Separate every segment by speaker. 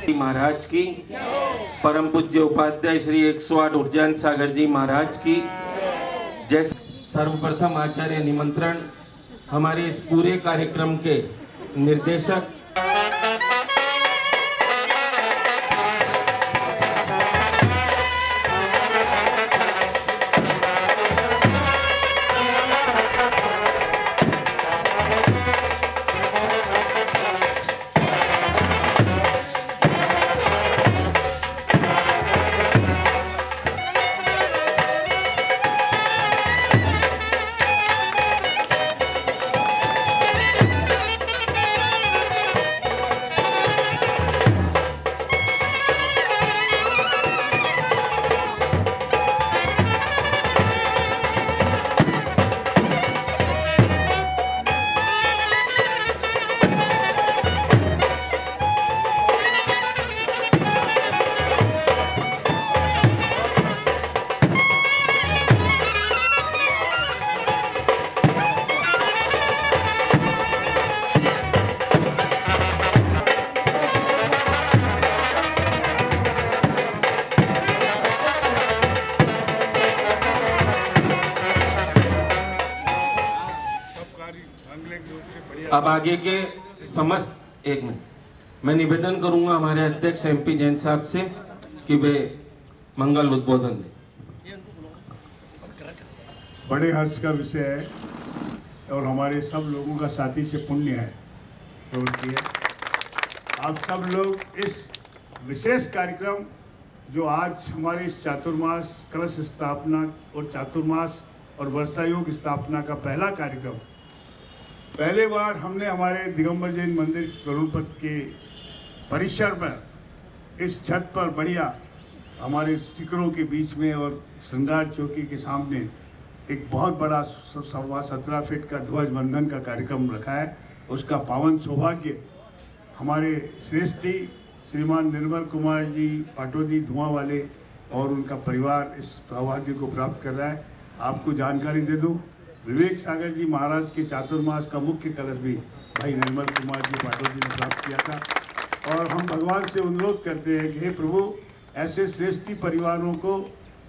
Speaker 1: महाराज की, परम पूज्य उपाध्याय श्री 108 उर्जान सागर जी महाराज की जय। सर्वप्रथम आचार्य निमंत्रण हमारे इस पूरे कार्यक्रम के निर्देशक अब आगे के समस्त एक मिनट मैं निवेदन करूंगा हमारे अध्यक्ष MP जैन साहब से कि वे मंगल उद्बोधन दें।
Speaker 2: बड़े हर्ष का विषय है और हमारे सब लोगों का साथी से पुण्य है प्रवृत्ति है। आप सब लोग इस विशेष कार्यक्रम जो आज हमारे इस चातुर्मास कलश स्थापना और चातुर्मास और वर्षा योग स्थापना का पहला कार्यक्रम, पहले बार हमने हमारे दिगंबर जैन मंदिर गरुड़पथ के परिसर में इस छत पर बढ़िया हमारे शिखरों के बीच में और श्रृंगार चौकी के सामने एक बहुत बड़ा 17.25 फीट का ध्वज बंधन का कार्यक्रम रखा है। उसका पावन सौभाग्य हमारे श्रेष्ठी श्रीमान निर्मल कुमार जी पाटोदी धुआं वाले और उनका परिवार इस सौभाग्य को प्राप्त कर रहा है। आपको जानकारी दे दूं, विवेक सागर जी महाराज के चातुर्मास का मुख्य कलश भी भाई निर्मल कुमार जी पाटोदी ने प्राप्त किया था। और हम भगवान से अनुरोध करते हैं कि हे प्रभु, ऐसे श्रेष्ठी परिवारों को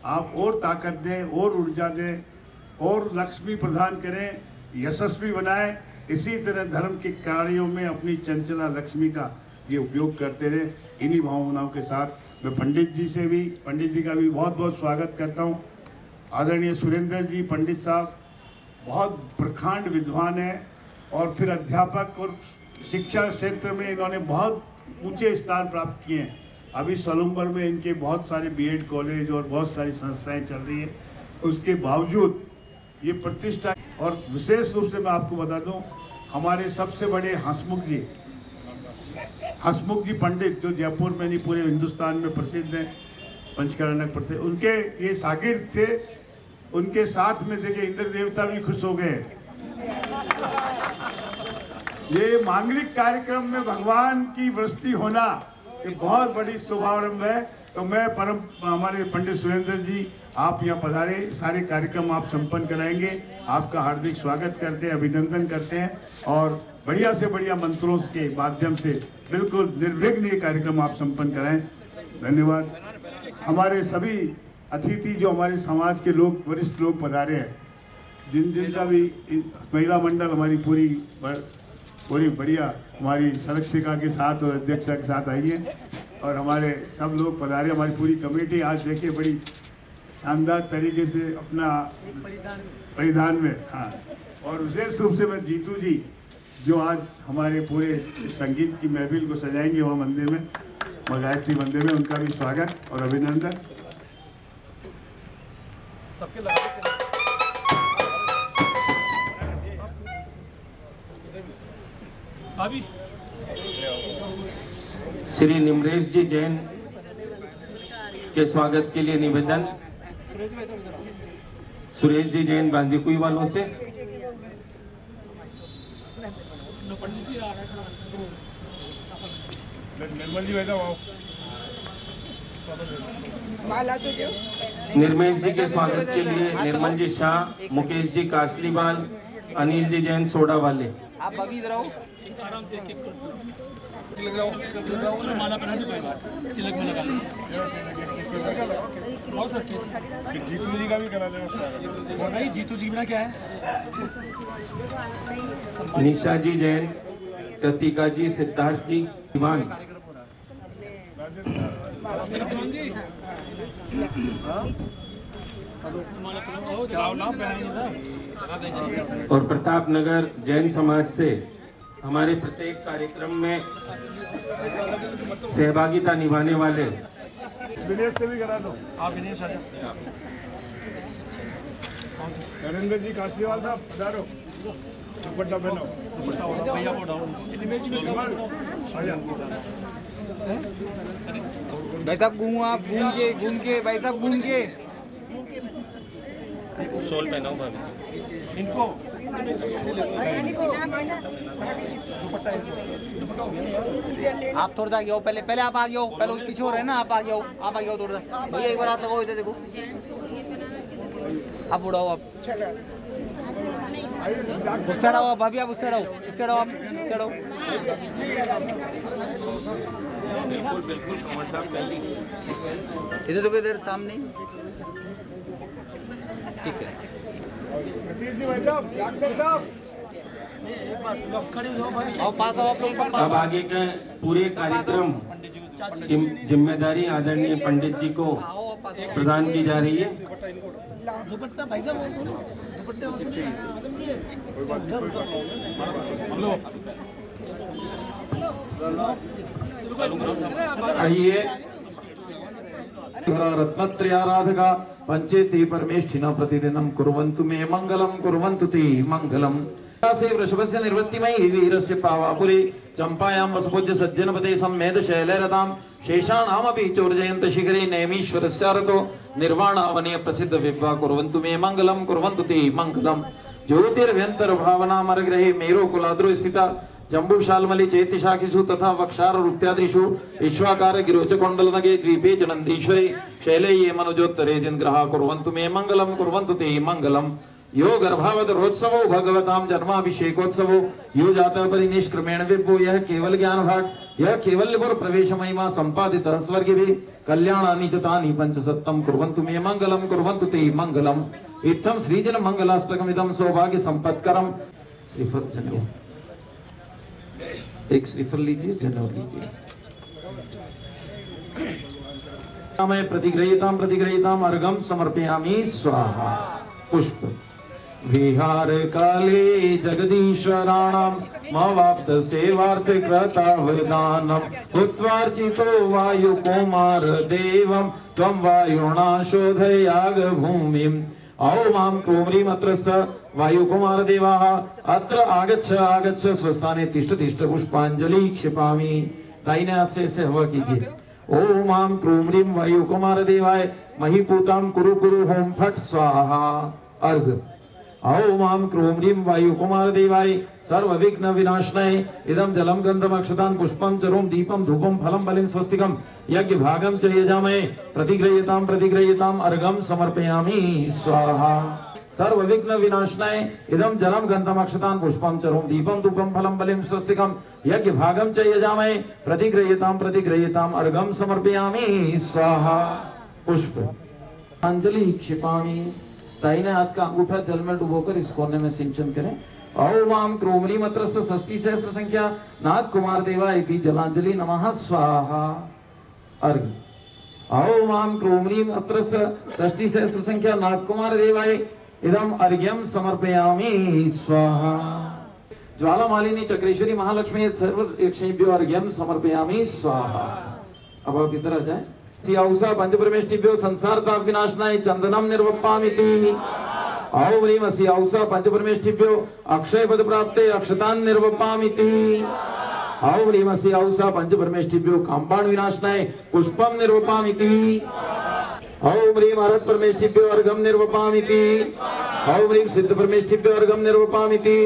Speaker 2: आप और ताकत दें और ऊर्जा दें और लक्ष्मी प्रदान करें, यशस्वी बनाएं। इसी तरह धर्म के कार्यों में अपनी चंचला लक्ष्मी का ये उपयोग करते रहे। इन्हीं भावनाओं के साथ मैं पंडित जी का भी बहुत बहुत स्वागत करता हूँ। आदरणीय सुरेंद्र जी पंडित साहब बहुत प्रखंड विद्वान है और फिर अध्यापक और शिक्षा क्षेत्र में इन्होंने बहुत ऊंचे स्थान प्राप्त किए हैं। अभी सलूम्बर में इनके बहुत सारे BEd कॉलेज और बहुत सारी संस्थाएं चल रही हैं। उसके बावजूद ये प्रतिष्ठा, और विशेष रूप से मैं आपको बता दूं, हमारे सबसे बड़े हंसमुख जी पंडित जो जयपुर में नहीं पूरे हिंदुस्तान में प्रसिद्ध हैं, पंचकर्णक प्रसिद्ध, उनके ये शागिर्द थे। उनके साथ में देखिए इंद्र देवता भी खुश हो गए। ये मांगलिक कार्यक्रम में भगवान की वृष्टि होना ये बहुत बड़ी शुभारंभ है। तो मैं हमारे पंडित सुरेंद्र जी, आप यहाँ पधारे, सारे कार्यक्रम आप संपन्न कराएंगे। आपका हार्दिक स्वागत करते हैं, अभिनंदन करते हैं और बढ़िया से बढ़िया मंत्रों के माध्यम से बिल्कुल निर्विघ्न ये कार्यक्रम आप संपन्न कराएं। धन्यवाद। हमारे सभी अतिथि जो हमारे समाज के लोग, वरिष्ठ लोग पधारे हैं, जिनका भी महिला मंडल हमारी पूरी बढ़िया हमारी संरक्षिका के साथ और अध्यक्षा के साथ आई है और हमारे सब लोग पधारे। हमारी पूरी कमेटी आज देखिए बड़ी शानदार तरीके से अपना परिधान में, हाँ, और विशेष रूप से मैं जीतू जी जो आज हमारे पूरे संगीत की महफिल को सजाएंगे वहाँ मंदिर में, गायत्री मंदिर में, उनका भी स्वागत और अभिनंदन।
Speaker 1: श्री निमरेश जी जैन के स्वागत के लिए निवेदन। सुरेश जी जैन बांदीकुई वालों से।
Speaker 2: निर्मल जी बैठा हुआ।
Speaker 1: निर्मेश जी के स्वागत के लिए निर्मल जी शाह, मुकेश जी कासलीवाल, अनिल जी जैन सोडा वाले।
Speaker 3: आप अभी इधर आओ। माला पहना दो, कोई बात तिलक में लगा और सर केस
Speaker 2: जीतू जी का भी करा देना
Speaker 3: और भाई जीतू जी मेरा क्या है?
Speaker 1: निशा जी जैन, कृतिका जी, सिद्धार्थ जी, दीवान।
Speaker 3: जी माला पहनाओ
Speaker 1: और प्रताप नगर जैन समाज से हमारे प्रत्येक कार्यक्रम में सहभागिता निभाने वाले
Speaker 2: विनेश से भी करा दो।
Speaker 3: आप विनेश आजा
Speaker 2: नरेंद्र जी काशीवाल साहब पधारो, दुपट्टा पहनो।
Speaker 3: भैया को डाउन
Speaker 2: आजा।
Speaker 4: भाई साहब घूम आप घूम के भाई साहब घूम के
Speaker 1: शॉल पहनाओ
Speaker 2: इनको
Speaker 4: आप थोड़ा सा आगे आओ, पहले आप आगे आओ, पहले पीछे हो रहे हैं ना, आप आगे आओ थोड़ा सा भैया, एक बार हाथ लगाओ, इधर देखो आप उड़ाओ, आप उस चढ़ाओ, आप भाभी आप उस चढ़ाओ, आप चढ़ाओ।
Speaker 1: बिल्कुल कमर साहब पहली।
Speaker 4: इधर देखो, इधर सामने, ठीक है।
Speaker 2: सतीश जी भाई साहब, डॉक्टर साहब
Speaker 4: आओ पास आओ आप लोग,
Speaker 1: अब आगे के पूरे कार्यक्रम की जिम्मेदारी आदरणीय पंडित जी को प्रदान की जा रही है।
Speaker 3: दुपट्टा भाई साहब
Speaker 5: आइए रत्नत्रयाराधका पंचेति परमेष्ठिना प्रतिदिनं कुर्वन्तु मे मंगलम, कुर्वन्तु ते मंगलम। से वृषभस्य निर्वृत्तिमयि वीरस्य पावापुरे चंपायां वसुपूज्य सज्जनपते सम्मेद शैलरतां शेषाणामपि चोर्जयन्त शिखरे नेमीश्वरस्यारतो निर्वाणावने प्रसिद्ध विद्वा कुर्वन्तु मे मंगलम, कुर्वन्तु ते मंगलम। ज्योतिर्भ्यंतर भावना मरग्रहे मेरो कुलाद्रो स्थिता जम्बूशालमलि चैत्यशाखिषु तथा वक्षार रुत्यादिषु विश्वाकार गिरोच कोंडलनगे द्वीपे च नन्दीश्वरे शैले ये मनोजोत्तरे जिनग्रहा कुर्वन्तु मे मंगलम, कुर्वन्तु ते मंगलम। यो गर्भावतरोत्सवो भगवतां जन्माभिषेकोत्सवो यो जातः परिनिष्क्रमेण विभो, यह केवल ज्ञान भाग, यह केवल्यपुर प्रवेश महिमा संपादितः स्वर्गिभिः कल्याणानि च तानि पंचसत्तम कुर्वन्तु मे मंगलम, कुर्वन्तु ते मंगलम। इत्थं श्रीजन मंगलाष्टकमिदं सौभाग्य संपत्करम। श्रीफल जनेऊ, एक श्रीफल लीजिए, जनेऊ लीजिए। मैं प्रतिगृहीताम अर्घम समर्पयामि स्वाहा। पुष्प विहार काले जगदीश्वराणां मवाप्त सेवार्थ कृतावदानम् उत्वार्चितो वायु कौमार देवं त्वं वायुना शोधयाग भूमिम्। आओ मां क्रोम्रीमत्रस्थ वायु कुमार देवाः अत्र आगच्छ स्वस्थाने तिष्ठ पुष्पांजलि क्षिपामि। दाहिने हाथ से हवा कीजिए। ओम मां क्रोम्रीं वायु कुमार देवाय महीपूतां कुरु होम फट स्वाहा। अर्घ। ओम मां क्रोम्रीं वायु कुमार देवाय सर्व विघ्न विनाशनाय इदं जलम गंधम अक्षतां पुष्पं चरुं दीपं धूपं फलं बलिं स्वस्तिकं यज्ञ भागं च यजामहे प्रतिगृह्यतां अर्घं समर्पयामि स्वाहा। सर्व विघ्न विनाशनाय इदं जलम गंधम अक्षतां पुष्पं चरुं दीपं धूपं फलं बलिं स्वस्तिकं यज्ञ भागं च यजामहे प्रतिगृह्यतां अर्घं समर्पयामि स्वाहा। पुष्प अंजलि क्षिपामि। दाहिने हाथ का अंगूठा जल में डुबोकर इस कोने में सिंचन करें। ओम आम क्रोमरी मत्रस्थ षष्ठी सहस्त्र संख्या नाथ कुमार देवाय की जलांजलि नमः स्वाहा। अर्घ। ओम आम क्रोमरी मत्रस्थ षष्ठी सहस्त्र संख्या नाथ कुमार देवाय इदम अर्घ्यम समर्पयामि स्वाहा। ज्वाला मालिनी चक्रेश्वरी महालक्ष्मी सर्व यक्षेभ्यो अर्घ्यम समर्पयामि स्वाहा। अब आप इधर आ जाए। सियाउसा पंचपरमेष्टिभ्यो संसार ताप विनाशनाय चंदनम निर्वप्पामिति। आओ ह्रीं सियाउसा पंचपरमेष्टिभ्यो अक्षय पद प्राप्ते अक्षतान निर्वप्पामिति। आओ ह्रीं सियाउसा पंचपरमेष्टिभ्यो काम्बाण विनाशनाय पुष्पम निर्वप्पामिति। ओम ह्रीं भारत परमेष्टिभ्यो अर्घम निर्वपामिति। ओम ह्रीं सिद्ध परमेष्टिभ्यो अर्घम निर्वपामिति।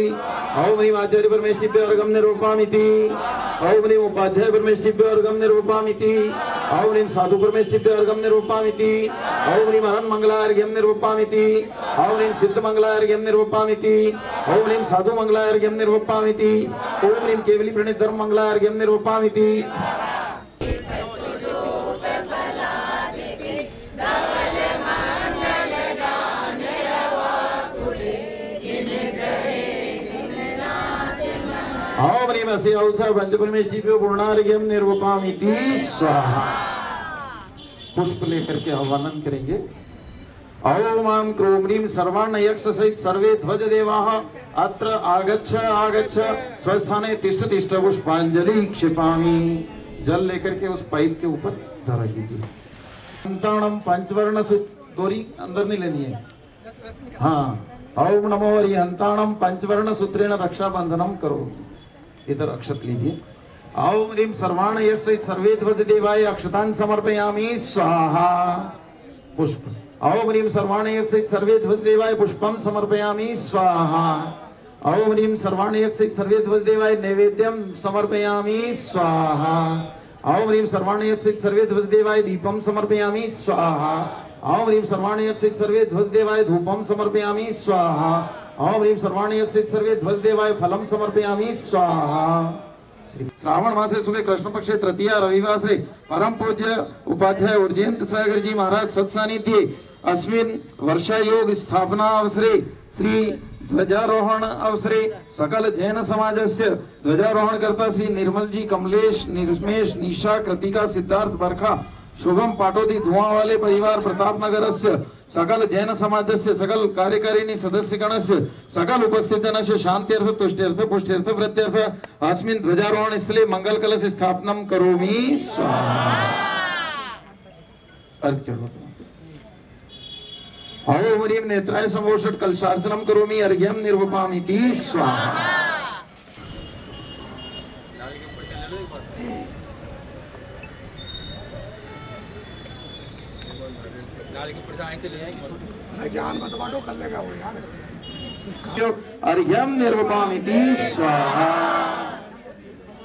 Speaker 5: ओम ह्रीं आचार्य परमेष्टिभ्यो अर्घम निर्वपामिति। ओम ह्रीं उपाध्याय परमेष्टिभ्यो अर्घम निर्वपामिति। ओम ह्रीं साधु परमेष्टिभ्यो अर्घम निर्वपामिति। ओम ह्रीं अनंत मंगलार्घ्यम निर्वपामिति। ओम ह्रीं सिद्ध मंगलार्घ्यम निर्वपामिति। ओम ह्रीं साधु मंगलार्घ्यम निर्वपामिति। ओम ह्रीं केवली प्रणीत धर्म मंगला अर्घ्यम निर्वपामिति ओम ह्रीं अस्य औसा पंचपरमेष्टिभ्यो पूर्णार्घ्यम निर्वपामिति स्वाहा। पुष्प लेकर के आह्वान करेंगे। ओम आम क्रोम ह्रीं सर्वाण्ण यक्ष सहित सर्वे ध्वज देवाः अत्र आगच्छ आगच्छ स्वस्थाने तिष्ठ तिष्ठ पुष्पांजलि क्षिपामि। जल लेकर के उस पाइप के ऊपर धरा कीजिए। संतानम पंचवर्ण सूत्री अंदर नहीं लेनी है। हाँ, ओम नमो हरिहंताणम पंचवर्ण सूत्रेण रक्षा बंधनम करो। इधर अक्षत लीजिए। ओम ह्रीं सर्वाण्ण यक्ष सहित सर्वे ध्वज देवाय अक्षतान् समर्पयामि स्वाहा। पुष्प। ओम ह्रीं सर्वाण्ण यक्ष सहित सर्वे ध्वज देवाय पुष्पम समर्पयामि स्वाहा। ओम ह्रीं सर्वाण्ण यक्ष सहित सर्वे ध्वज देवाय नैवेद्यम समर्पयामि स्वाहा। ओम ह्रीं सर्वाण्ण यक्ष सहित सर्वे ध्वज देवाय दीपम समर्पयामि स्वाहा। ओम ह्रीं सर्वाण्ण यक्ष सहित सर्वे ध्वज देवाय धूपम समर्पयामि स्वाहा। ओम ह्रीं सर्वाण्ण यक्ष सहित सर्वे ध्वज देवाय फलम समर्पयामि स्वाहा। श्रावण मासे सुबह कृष्ण पक्षे तृतीया रविवार से परम पूज्य उपाध्याय उर्जयंत सागर जी महाराज सत्सानिध्य अस्मिन् वर्षा योग स्थापना अवसरे श्री ध्वजारोहण अवसरे सकल जैन समाजस्य ध्वजारोहण करता श्री निर्मल जी कमलेश निर्मेश निशा कृतिका सिद्धार्थ बरखा शुभम पाटोदी धुआं वाले परिवार प्रतापनगरस्य सकल जैन समाजस्य सकल कार्यकारिणी सदस्यगणस्य सकल उपस्थित जनस्य शांत्यर्थ तुष्ट्यर्थ पुष्ट्यर्थ प्रत्यर्थ अस्मिन् ध्वजारोहण स्थले मंगल कलश स्थापनम करोमि स्वाहा। अर्घ चढ़ो। ओम ह्रीं नेत्राय संवोषट कलशार्चनम करोमि अर्घ्यम निर्वपामिति स्वाहा। अर्घ्यम निर्वपामिति स्वाहा।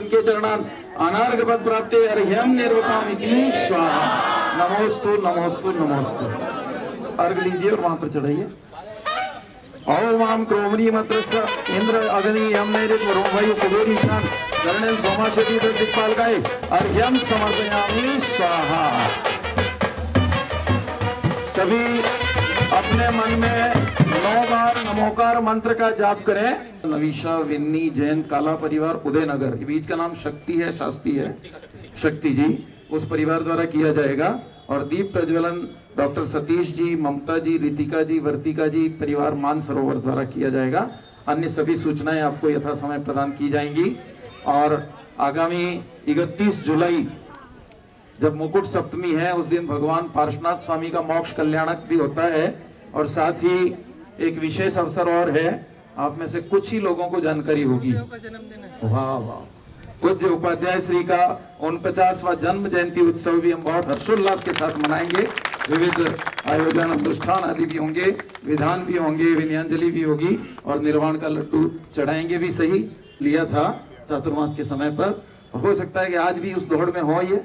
Speaker 5: उनके चरणान अनार्घ पद प्राप्ति अर्घ्यम निर्वपामिति स्वाहा। नमोस्तु नमोस्तु नमोस्तु। अर्घ लीजिए और वहां पर चढ़ाइए। ओम आम क्रोमणी मंत्रस्थ इंद्र अग्नि यम नैरित वरुण वायु कुबेर ईशान कर्णेन सोमाशति दिक्पालकाय अर्घ्यम समर्पयामि स्वाहा। सभी अपने मन में 9 बार नमोकार मंत्र का जाप करें। नवीशा विन्नी जैन काला परिवार उदयनगर, बीच का नाम शक्ति है, शास्त्री है, शक्ति जी, उस परिवार द्वारा किया जाएगा। और दीप प्रज्वलन डॉक्टर सतीश जी, ममता जी, रितिका जी, वर्तिका जी परिवार मानसरोवर द्वारा किया जाएगा। अन्य सभी सूचनाएं आपको यथा समय प्रदान की जाएंगी। और आगामी 31 जुलाई जब मुकुट सप्तमी है उस दिन भगवान पार्श्वनाथ स्वामी का मोक्ष कल्याणक भी होता है। और साथ ही एक विशेष अवसर और है, आप में से कुछ ही लोगों को जानकारी होगी। वाह वाह। पूज्य उपाध्याय श्री का 49वां जन्म जयंती उत्सव भी हम बहुत हर्षोल्लास के साथ मनाएंगे। विविध आयोजन अनुष्ठान आदि भी होंगे, विधान भी होंगे, विनयांजलि भी होगी और निर्वाण का लड्डू चढ़ाएंगे भी। सही लिया था चातुर्मास के समय पर, हो सकता है कि आज भी उस दौड़ में हो ये।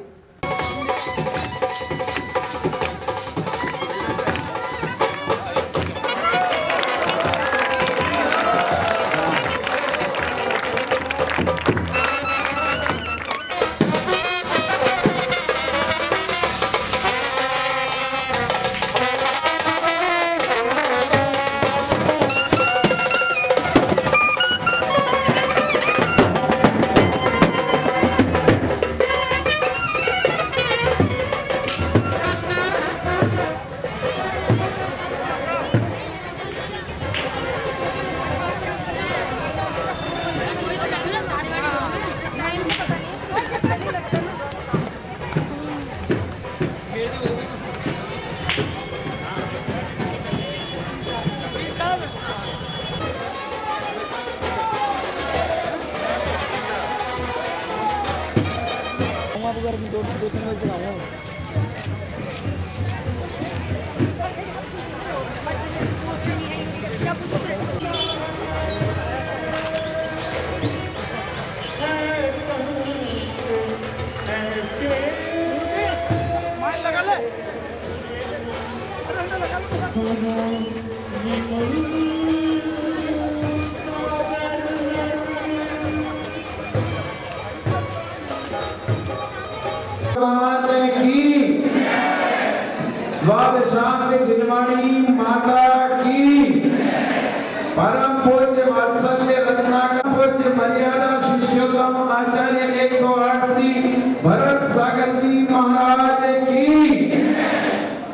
Speaker 5: द्वादशांग जिनवाणी माता की, परम पूज्य वात्सल्य रत्नाकर पूज्य मर्यादा शिष्योत्तम आचार्य 108 श्री भरत सागर जी महाराज की,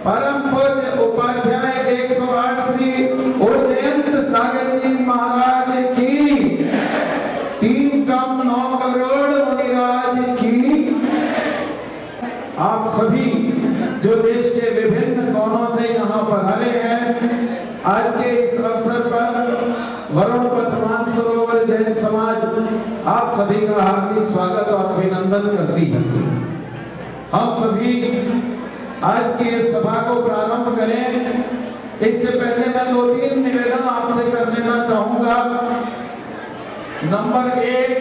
Speaker 5: परम पूज्य उपाध्याय 108 श्री उदयंत सागर जी महाराज की, 3 कम 9 करोड़ मुनिराज की। आप सभी जो देश के विभिन्न कोनों से यहाँ पधारे हैं, आज के इस अवसर पर वरुण पथ मानसरोवर जैन समाज आप सभी का हार्दिक स्वागत और अभिनंदन करती है। हम सभी आज की इस सभा को प्रारंभ करें, इससे पहले मैं 2-3 निवेदन आपसे कर लेना चाहूंगा। नंबर 1,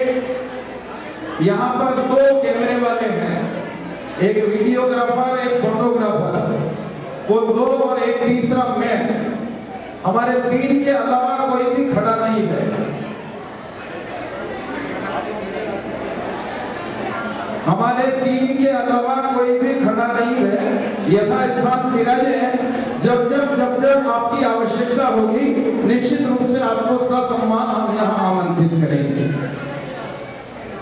Speaker 5: यहाँ पर 2 कैमरे वाले हैं, एक वीडियोग्राफर, एक फोटोग्राफर, वो 2 और एक तीसरा मैं। हमारे 3 के अलावा कोई भी खड़ा नहीं है। हमारे 3 के अलावा कोई भी खड़ा नहीं है। यथा स्थान विराजे, जब आपकी आवश्यकता होगी निश्चित रूप से आपको ससम्मान हम यहाँ आमंत्रित करेंगे।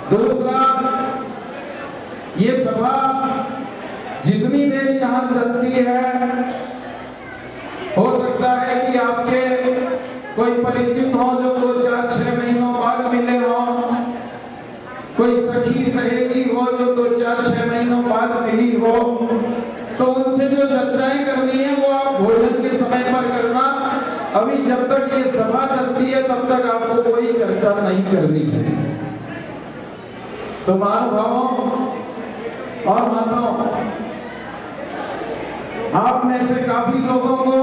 Speaker 5: दूसरा, ये सभा जितनी देर यहाँ चलती है, हो सकता है कि आपके कोई परिचित हो जो 2-4-6 महीनों बाद मिले हो, कोई सखी सहेली हो जो 2-4-6 महीनों बाद मिली हो, तो उनसे जो चर्चाएं करनी है वो आप भोजन के समय पर करना। अभी जब तक ये सभा चलती है तब तक आपको कोई चर्चा नहीं करनी है। तो महानुभावों और माताओं, आप में से काफी लोगों को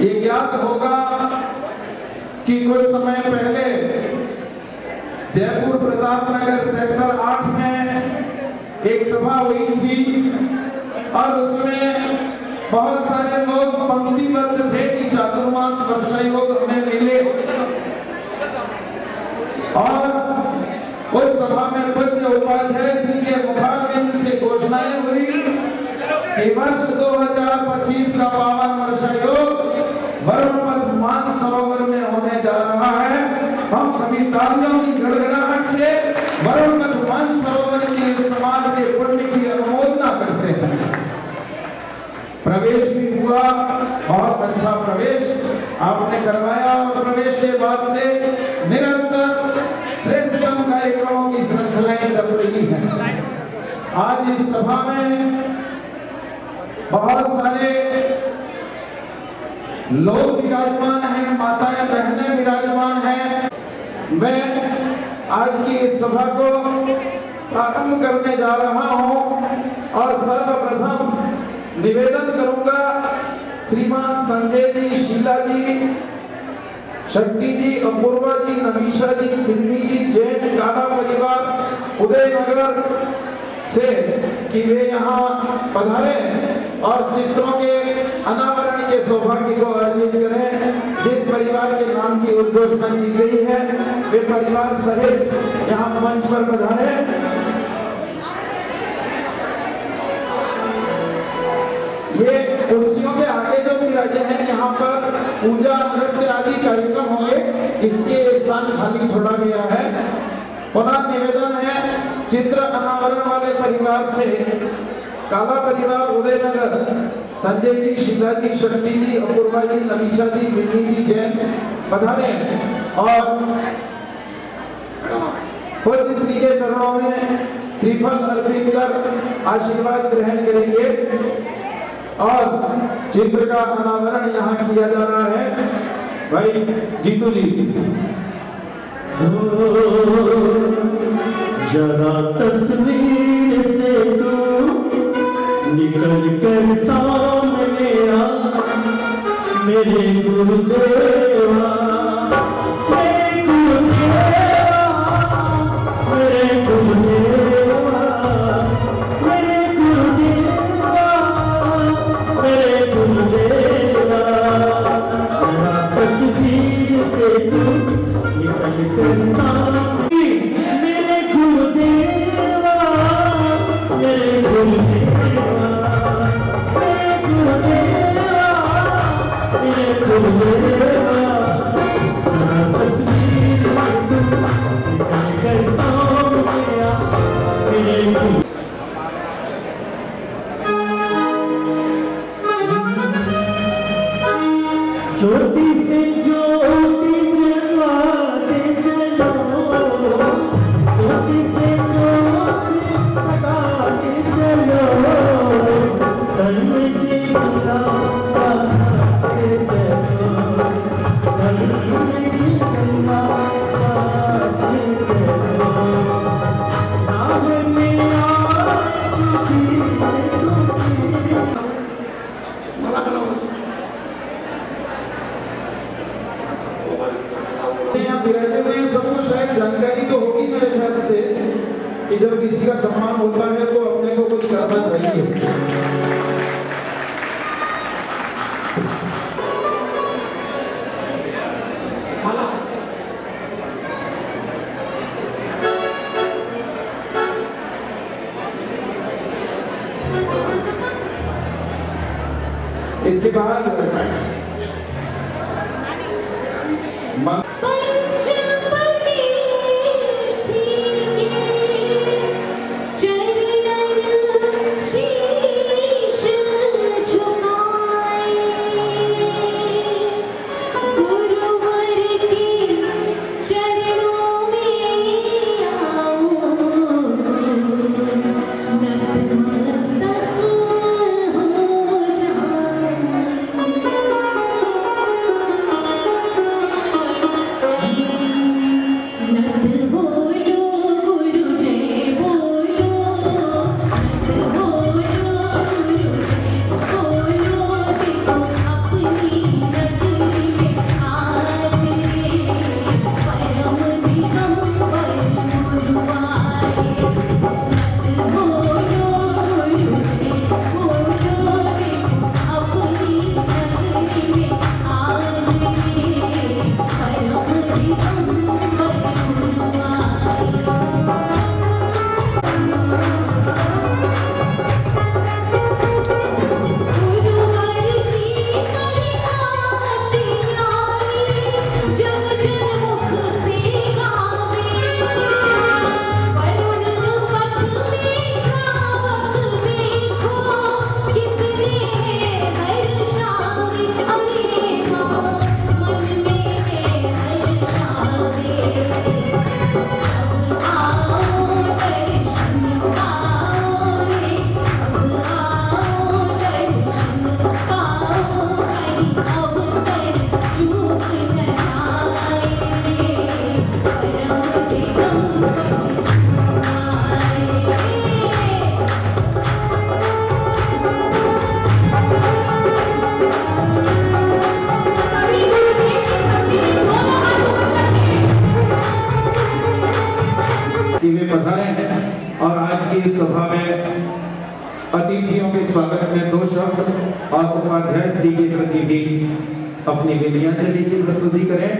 Speaker 5: ये ज्ञात होगा कि कुछ समय पहले जयपुर प्रतापनगर सेक्टर 8 में एक सभा हुई थी और उसमें बहुत सारे लोग पंक्तिबद्ध थे कि चातुर्मास वर्षा योग हमें मिले। और उस सभा में पूज्य उपाध्याय श्री के मुखारविंद से घोषणाएं हुई कि वर्ष 2025 का पावन वर्षा योग वरुण पथ मानसरोवर में होने जा रहा है। हम सभी तालियों की गड़गड़ाहट से वरुण पथ मानसरोवर की समाज के पुण्य की अनुमोदना करते हैं। प्रवेश भी हुआ, बहुत अच्छा प्रवेश आपने करवाया और प्रवेश के बाद से निरंतर श्रेष्ठतम कार्यक्रमों की श्रृंखलाएं चल रही हैं। आज इस सभा में बहुत सारे लोग विराजमान हैं, माताएं बहनें विराजमान हैं। मैं आज की इस सभा को प्रारंभ करने जा रहा हूं और सर्वप्रथम निवेदन करूंगा श्रीमान संजय जी, शीला जी, शक्ति जी, अपूर्वा जी, नमीशा जी, फिल्मी जी, जैन काला परिवार उदयनगर से कि वे यहाँ पधारे और चित्रों के अनावरण के सौभाग्य को अर्जित करें। जिस परिवार के नाम की उद्घोषणा की गई है वे परिवार सहित यहाँ मंच पर पधारे। ये कुर्सियों के आगे जो विराजे हैं, यहाँ पर पूजा नृत्य आदि कार्यक्रम होंगे, इसके स्थान खाली छोड़ा गया है। पुनः निवेदन है चित्र अनावरण वाले परिवार से काला परिवार उदयनगर, संजय जी, शीला जी, शक्ति जी, अपूर्वा जी, नमीशा जी, विनी जी, जैन पधारे और पूज्य श्री के चरणों में श्रीफल अर्पित कर आशीर्वाद ग्रहण करेंगे। और चित्र का अनावरण यहाँ किया जा रहा है भाई जीतू जी।
Speaker 6: जरा तस्वीर से तू निकल कर सामने आ, मेरे गुरुदेवा, मेरे गुरुदेवा, मेरे गुरुदेवा, मेरे गुरुदेवा, मेरे गुरुदेवा। जरा तस्वीर से तू निकल कर सामने, मेरे गुरुदेवा, मेरे ज्योति से ज्योति जलाते चलो, ज्योति से ज्योति जलाते चलो, धर्म की गाते चलो, धर्म की गाते चलो, नाम में आज भी
Speaker 5: यहाँ बिराजे हुए सबको शायद जानकारी तो होगी मेरे ख्याल से कि जब किसी का सम्मान होता है तो अपने को कुछ करना चाहिए। इसके बाद पधारे हैं और आज की इस सभा में अतिथियों के स्वागत में 2 शब्द और उपाध्याय श्री के प्रति भी अपनी विनयाचली की प्रस्तुति करें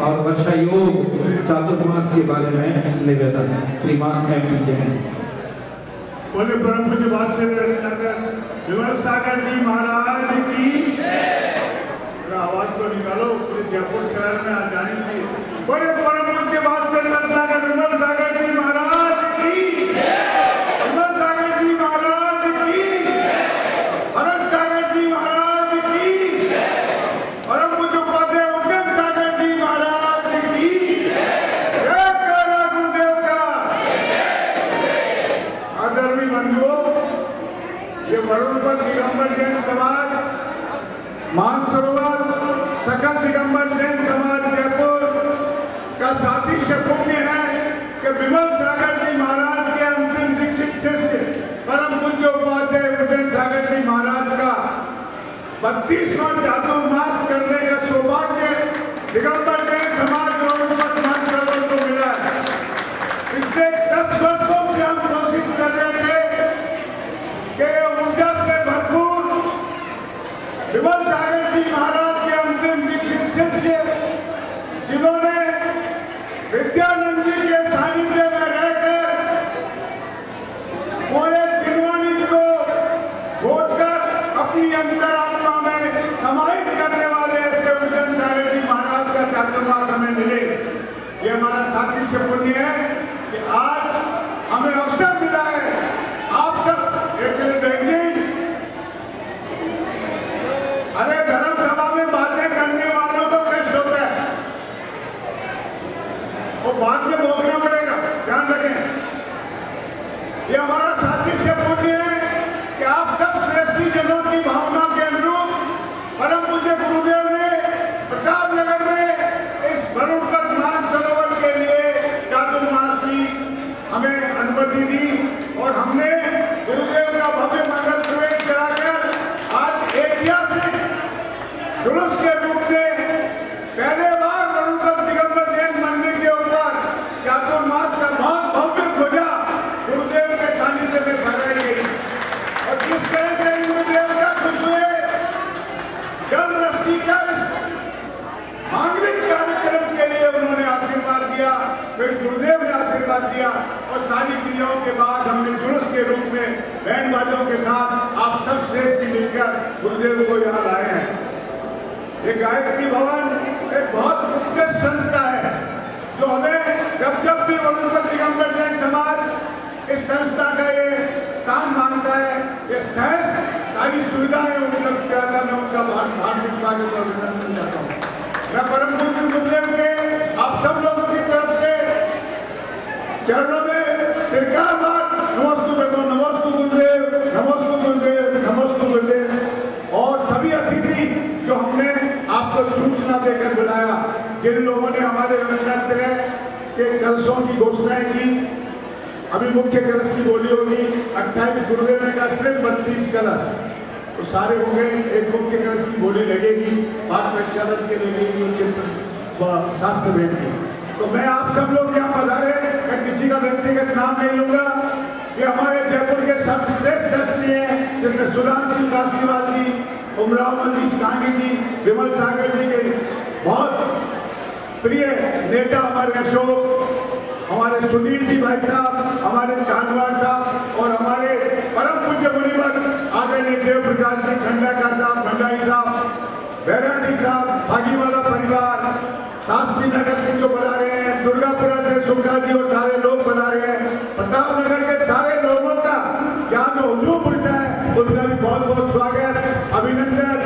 Speaker 5: और वर्षा योग चातुर्मास के बारे में निवेदन श्रीमान MP जैन।
Speaker 2: बोले परम पूज्य विमल सागर जी महाराज की आवाज तो निकालो, पूरे जयपुर शहर में आ जानी चाहिए। बोले परम पूज्य विमल सागर जी महाराज की, विमल सागर जी महाराज की, भरत सागर जी महाराज की, परम पूज्य उपाध्याय उज्जैन सागर जी महाराज की, जय करा गुरुदेव का। आदरणीय बंधुओं, ये वरुणपत दिगंबर जैन समाज, मानसरोवर सकल दिगंबर जैन समाज जयपुर का साथी से पुण्य है कि विमल सागर जी महाराज के अंतिम दीक्षित शिष्य परम पूज्य उपाध्याय उज्जैन सागर जी महाराज का 32वां चातुर्मास करने का सौभाग्य दिगंबर जैन समाज मानसरोवर को मिला है। पिछले 10 वर्षों से हम कोशिश कर रहे थे कि ऊर्जा से भरपूर विमल सागर जी महाराज के अंतिम दीक्षित शिष्य जिन्होंने विद्यानंद जी के सानिध्य में रहकर पूरे जिनवानी को ये हमारा साथी से पुण्य है कि आज हमें अवसर मिला है। आप सब एक बहन जी, अरे धर्म सभा में बातें करने वालों को कष्ट होता है, वो बाद में भोगना पड़ेगा, ध्यान रखें। ये हमारा साथी से पुण्य है कि आप सब श्रेष्ठी जनों की भावना के अनुरूप परम पूज्य गुरुदेव ने प्रतापनगर में इस वरुणकर मानसरोवर के लिए चातुर्मास की हमें अनुमति दी और हमने गुरुदेव का भव्य मंगल प्रवेश कराकर आज ऐतिहासिक जुलूस के रूप में पहले बार वरुणकर दिगंबर जैन मंदिर के ऊपर चातुर्मास का बहुत भव्य ध्वजा गुरुदेव के सानिध्य में फहराई गई। और जिस तरह से गुरुदेव का खुश हुए जल रस्ती का मांगलिक कार्यक्रम के लिए उन्होंने आशीर्वाद दिया, फिर गुरुदेव ने आशीर्वाद दिया और सारी क्रियाओं के बाद हमने जुलूस के रूप में बैंड बाजों के साथ आप सब श्रेष्ठी मिलकर गुरुदेव को यहाँ लाए हैं। ये गायत्री भवन एक बहुत उत्कृष्ट संस्था है जो हमें जब भी वरुणकर दिगंबर जैन समाज इस संस्था का ये स्थान मांगता है, ये सहर्ष सारी सुविधाएं उपलब्ध कराता, मैं उनका हार्दिक स्वागत और अभिनंदन करता हूँ। मैं परम पूज्य गुरुदेव के आप सब लोगों की तरफ से चरणों में तिरकार बार नमस्तु करता हूँ। नमस्तु गुरुदेव, नमस्तु गुरुदेव, नमस्तु गुरुदेव। और सभी अतिथि जो हमने आपको सूचना देकर बुलाया, जिन लोगों ने हमारे रणतंत्र के कलशों की घोषणाएं की, अभी मुख्य कलश की बोली होगी 28 गुरुदेव ने कहा सिर्फ 32 कलश तो सारे हो गए। एक मुख्य कलश की बोली लगेगी, पाठ प्रचालन के लगेगी, चित्र शास्त्र भेंट की। तो मैं आप सब लोग यहाँ पधारे, मैं किसी का व्यक्तिगत नाम नहीं लूंगा। ये हमारे जयपुर के सर्वश्रेष्ठ शख्सी हैं जिसमें सुधांशु काशीवाल जी, उमराव मनीष कांगी जी, विमल सागर जी के बहुत प्रिय नेता हमारे अशोक, हमारे सुधीर जी भाई साहब, हमारे कानवाड़ साहब और हमारे परम पूज्य मुनिवर आदरणीय देव प्रकाश जी खंडाका साहब, भंडारी साहब, बैराटी साहब, भागीवाला परिवार, शास्त्री नगर से जो बना रहे हैं, दुर्गापुरा से सुखा जी और सारे लोग बना रहे हैं, प्रतापनगर के सारे लोगों का यहाँ जो हुजूम उठता है उनका भी बहुत बहुत स्वागत, अभिनंदन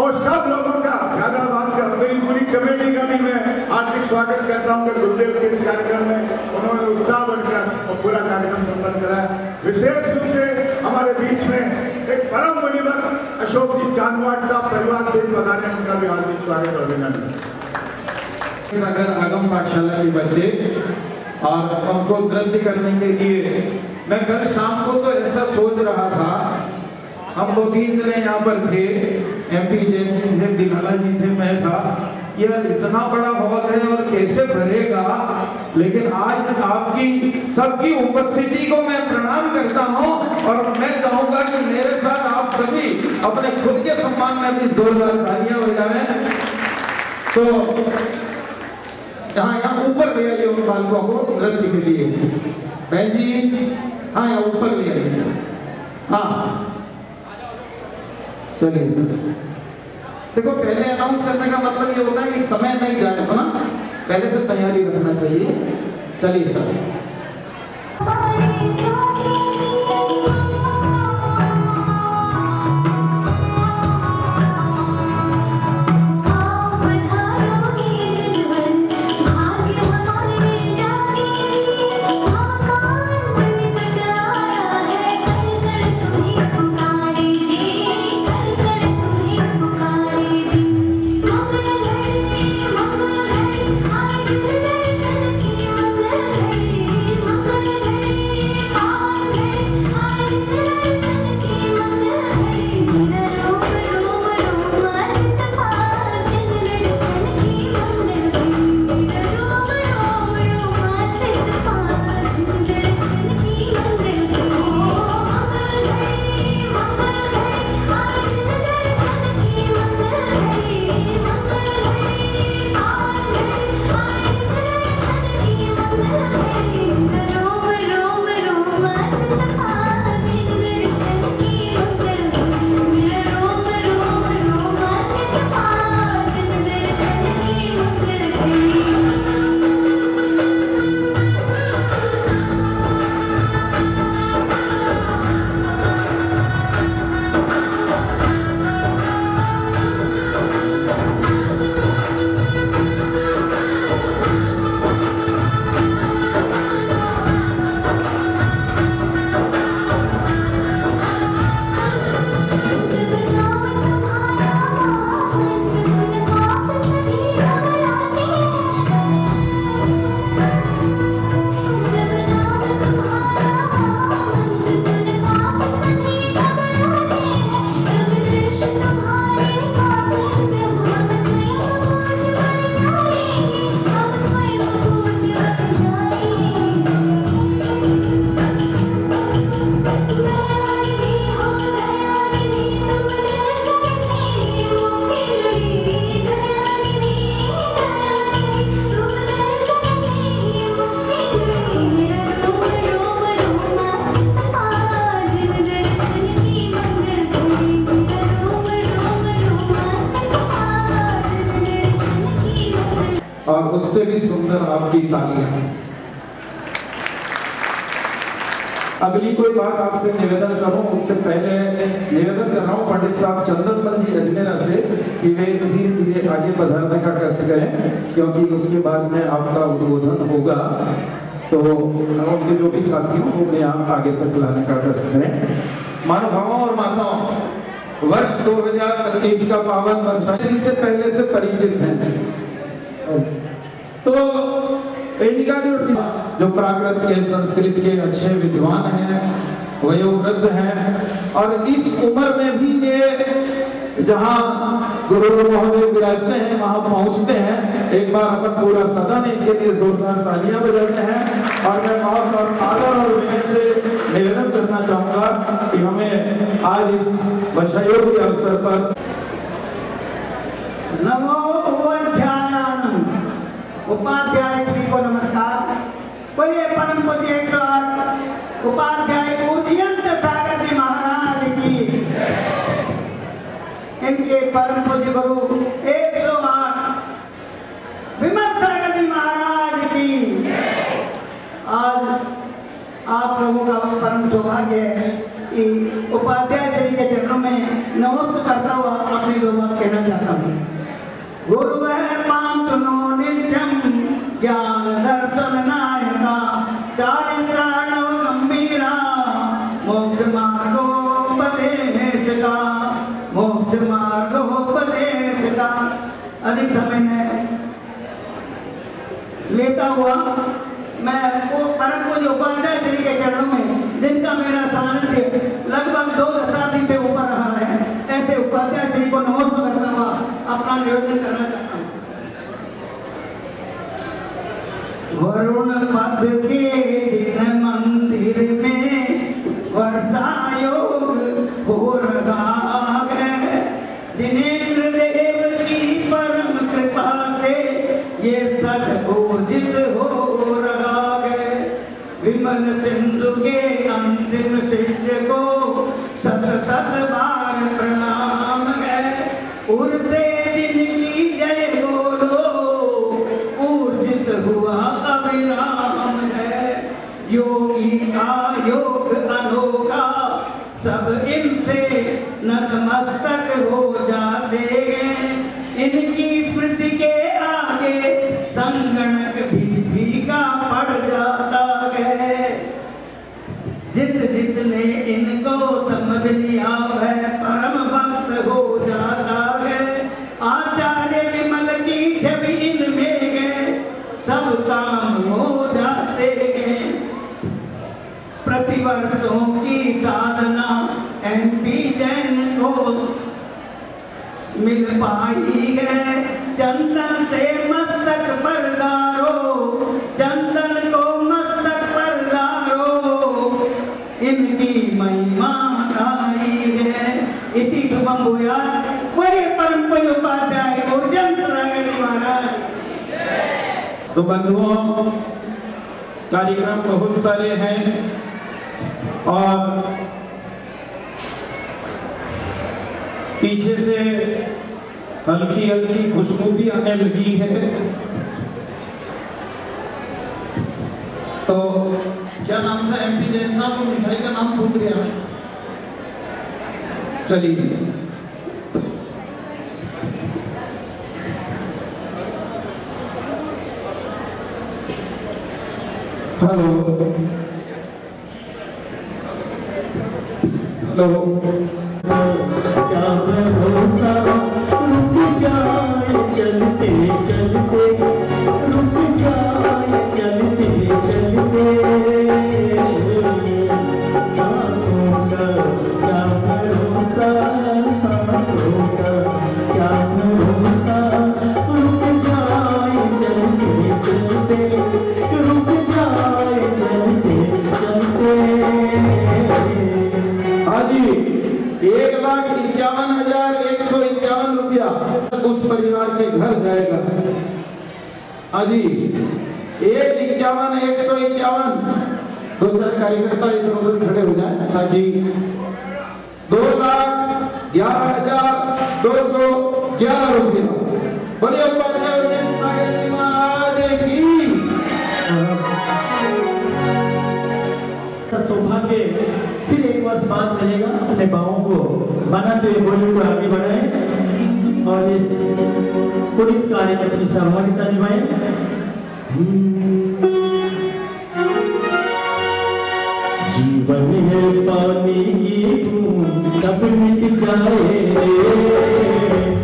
Speaker 2: और सब लोगों का ज्यादा बात कर मेरी पूरी कमेटी का भी मैं हार्दिक स्वागत करता हूँ कि गुरुदेव के इस कार्यक्रम में उन्होंने उत्साह बढ़कर और पूरा कार्यक्रम संपन्न कराया। विशेष रूप से हमारे बीच में एक परम मुनिवर अशोक जी चांदवाड़ साहब परिवार से बताने उनका भी हार्दिक स्वागत और अभिनंदन।
Speaker 5: अगर आगम पाठशाला के बच्चे और उनको वृद्धि करने के लिए मैं कल शाम को तो ऐसा सोच रहा था, हम 2-3 दिन यहाँ पर थे, MP जैन दिलाला जी थे, मैं था, यह इतना बड़ा हॉल है और कैसे भरेगा, लेकिन आज आपकी सबकी उपस्थिति को मैं प्रणाम करता हूँ और मैं चाहूंगा कि मेरे साथ आप सभी अपने खुद के सम्मान में भी जोरदार तालियां बजाएं। तो यहाँ ऊपर ले आइए उन बालकों को नृत्य के लिए, बहन जी, हाँ यहाँ ऊपर ले आइए, हाँ चलिए। देखो पहले अनाउंस करने का मतलब ये होता है कि समय नहीं जाए तो ना, पहले से तैयारी रखना चाहिए। चलिए सर।
Speaker 7: मंगल
Speaker 5: उससे भी सुंदर आपकी तालियां। अगली कोई बात आपसे निवेदन करूं, उससे पहले निवेदन कर रहा हूं पंडित साहब चंदनमल जी अजमेरा से कि वे धीरे धीरे आगे बढ़ाने का कष्ट करें, क्योंकि उसके बाद में आपका उद्बोधन होगा। तो उनके जो भी साथी हों उन्हें आप आगे तक लाने का कष्ट करें। महानुभावों और माताओं, वर्ष 2025 का पावन वर्ष इससे पहले से परिचित हैं। तो इनका जो प्राकृत के संस्कृत के अच्छे विद्वान हैं, वयोवृद्ध हैं, और इस उम्र में भी ये जहां गुरु महोदय विराजते हैं वहां पहुंचते हैं। एक बार अपन पूरा सदन इनके लिए जोरदार तालियां बजाते हैं। और मैं बहुत और आदर और विनय से निवेदन करना चाहूंगा कि हमें आज इस वर्षायोग के अवसर पर
Speaker 7: नमो उपाध्यायानम, उपाध्याय जी को नमस्कार। बोलिए परम पूज्य उपाध्याय पूज्यंत सागर जी महाराज की, इनके परम पूज्य गुरु 108 विमल सागर जी महाराज की। आज आप लोगों का परम सौभाग्य है कि उपाध्याय जी के चरणों में नमस्कार करता हुआ अपनी दो बात कहना चाहता हूँ। गुरु है पांचनो नित्यम ज्ञान दर्शन नायका, चारित्राणव गंभीरा मोक्ष मार्गोपदेश का, मोक्ष मार्गोपदेश का। अधिक समय में लेता हुआ मैं वो परम पूज्य उपाध्याय जी के चरणों में, जिनका मेरा सानिध्य लगभग 2 दशक से ऊपर रहा है, ऐसे उपाध्याय जी को नमस्कार करता हुआ अपना निवेदन करना चाहता हूँ। वरुण पद के दिन मंदिर में वर्षा योग हो रहा है, दिनेन्द्र देव की परम कृपा से ये सदबोधित हो रहा है। विमल सिंधु के अंतिम शिष्य को सत सत बार प्रणाम है। उड़ते जिनकी जय बोलो, ऊर्जित हुआ अविराम है। योगी का योग अनोखा, सब इनसे नतमस्तक हो जाते हैं। इनकी स्मृति के आगे संगणक भी फीका पड़ जाता है। जिसने इनको समझ लिया है परम भक्त हो जाता है। आचार्य विमल की छवि इनमें है, सब काम हो जाते हैं। प्रतिवर्षों की साधना MP जैन को मिल पाई है। चंदन से मस्तक पर डारो, चंदन को मस्तक पर डारो, इनकी महिमा गाई है। इसी शुभम भूयात्। वही परम पूज्य उपाध्याय पूज्यंत सागर जी महाराज।
Speaker 5: तो बंधुओं, कार्यक्रम बहुत सारे हैं और पीछे से हल्की हल्की खुशबू भी आने लगी है। तो क्या नाम था MP जैन साहब, वो मिठाई का नाम भूल गया मैं। चलिए हेलो हेलो,
Speaker 6: क्या भरोसा रुक जाए चलते चलते, रुक जाए चलते चलते। सांसों का क्या भरोसा, सांसों का क्या भरोसा, रुक जाए चलते चलते, रुक जाए चलते चलते।
Speaker 5: हाजी 1,51,151 रुपया उस परिवार के घर जाएगा। हाजी 1,51,151। 2-4 कार्यकर्ता इधर उधर खड़े हो जाए। हाजी 2,11,211 रुपया। बोलिए उपाध्याय सागर जी महाराज
Speaker 6: वर्ष बाद मिलेगा। अपने भावों को बनाते हुए होली को आगे बढ़ाएं और इस पुनीत कार्य में अपनी सहभागिता निभाएं। जीवन है पानी की बूंद तब मिट जाए रे,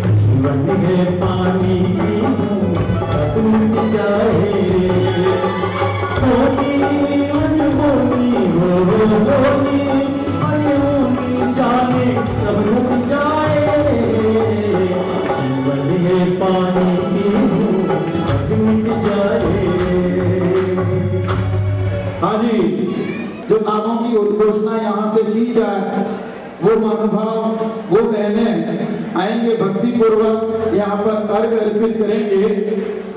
Speaker 6: जीवन है पानी की बूंद तब मिट जाए रे, होली अनहोनी हो होली अनहोनी जाने सब मिट जाए रे, जीवन है पानी की बूंद तब मिट जाए रे।
Speaker 5: हाँ जी, जो नामों की उद्घोषणा यहाँ से की जाए, वो महानुभाव, वो बहनें आएंगे भक्ति पूर्वक यहाँ पर अर्घ अर्पित करेंगे,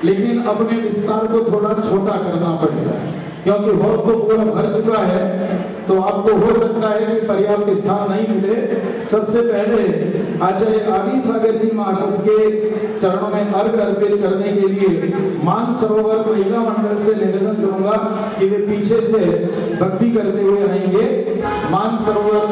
Speaker 5: लेकिन अपने विस्तार को थोड़ा छोटा करना पड़ेगा, क्योंकि हॉल तो पूरा भर चुका है, तो आपको हो सकता है कि पर्याप्त स्थान नहीं मिले। सबसे पहले आचार्य आदि सागर जी महाराज के चरणों में अर्घ अर्पित करने के लिए मान सरोवर महिला मंडल से निवेदन करूंगा कि वे पीछे से भक्ति करते हुए आएंगे। मान सरोवर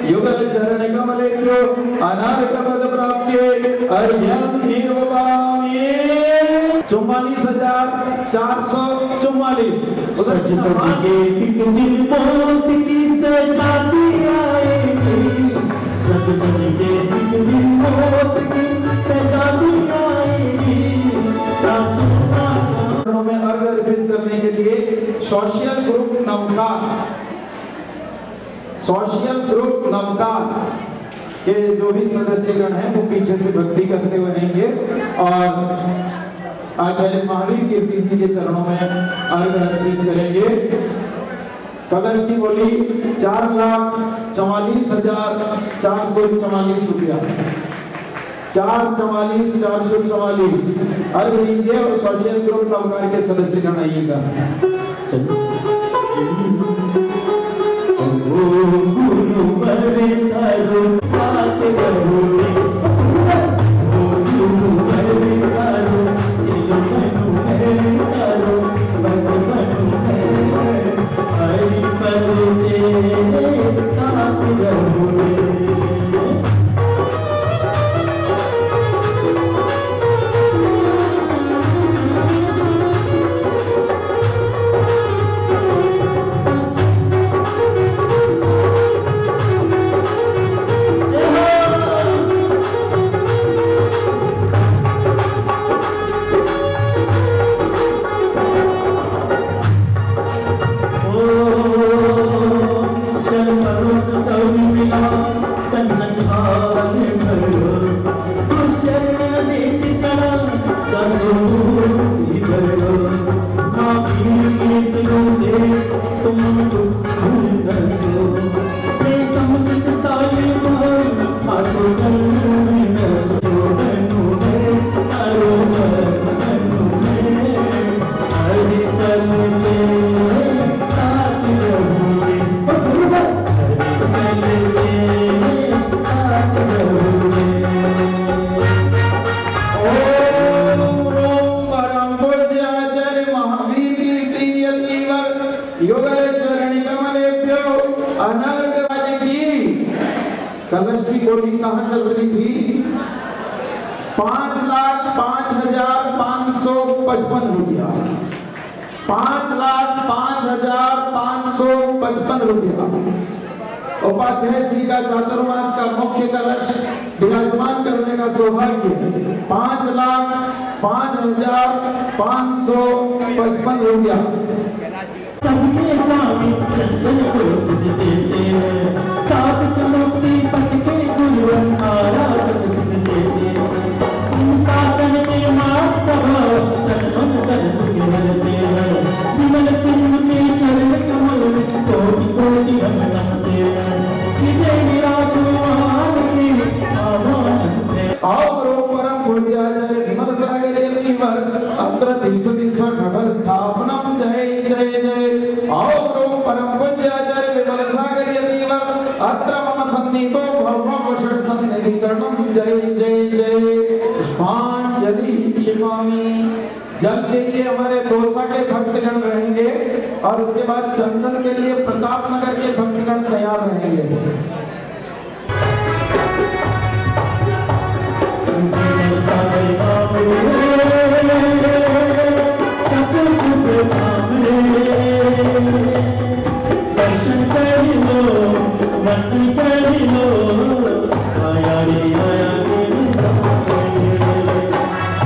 Speaker 5: युगल चरण कमलेभ्यो अनार्कपद प्राप्ते अर्घ्यं निर्वपामि। 44,444
Speaker 6: सजनों के दिल मौत की सजाती आएगी, सजनों के दिल मौत की सजाती आएगी।
Speaker 5: में अर्घ अर्पित करने के लिए सोशल ग्रुप नवकार के जो भी सदस्यगण हैं वो पीछे से भक्ति करते हुए रहेंगे और आचार्य महावीर कीर्ति जी के चरणों में अर्घ अर्पित करेंगे। कलश की बोली 4,44,444 रुपया, 4,44,444 अर्घ लीजिए और सोशल ग्रुप नवकार के सदस्यगण आइएगा।
Speaker 6: गुरु बरे तारो साथ बरुले, गुरु बरे तारो चिलो मनु बरे तारो बनु हरि परते साथ बरुले।
Speaker 5: कलश की गोली कहाँ चल रही थी? 5,05,555 रुपया। 5,555 रुपया। उपाध्याय श्री का चातुर्मास का मुख्य कलश विराजमान करने का सौभाग्य 5,05,555 रुपया।
Speaker 6: सबके स्वामी चंचल को सुन देते हैं, साबित मुक्ति पथ के गुरुवन आराधन सुन देते हैं। शासन में माता तन मन धन हरते हैं, विमल सिंह के चरण कमल में कोटि कोटि हम नमते हैं। विजय विराजमान के आवाहन है।
Speaker 5: आओ परम पूज्याचार्य विमल सागर देवर अत्र तीर्थ खबर स्थापनम जय जय जय। आओ परम पूज्याचार्य विमल सागर देवर अत्र मम सन्निधो भवम षट् सन्निधिकरणम जय जय जय। पुष्पांजलि क्षिपामि। जब देखिए हमारे दोसा के भक्तगण रहेंगे और उसके बाद चंदन के लिए प्रतापनगर के भक्तगण तैयार रहेंगे।
Speaker 6: दर्शन कर लो, मन कर लो, आया रे आया रे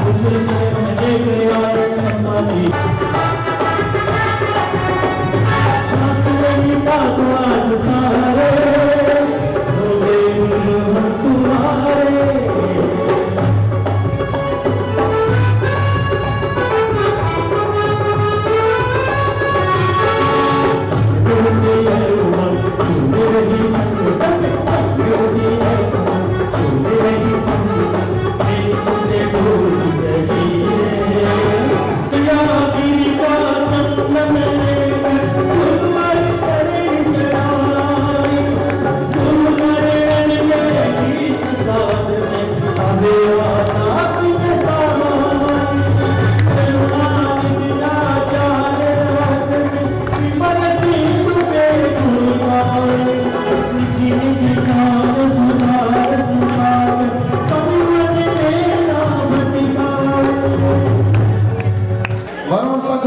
Speaker 6: मुझे देख आए हमारी सासरी का आज सारे हो गए हम तुम्हारे।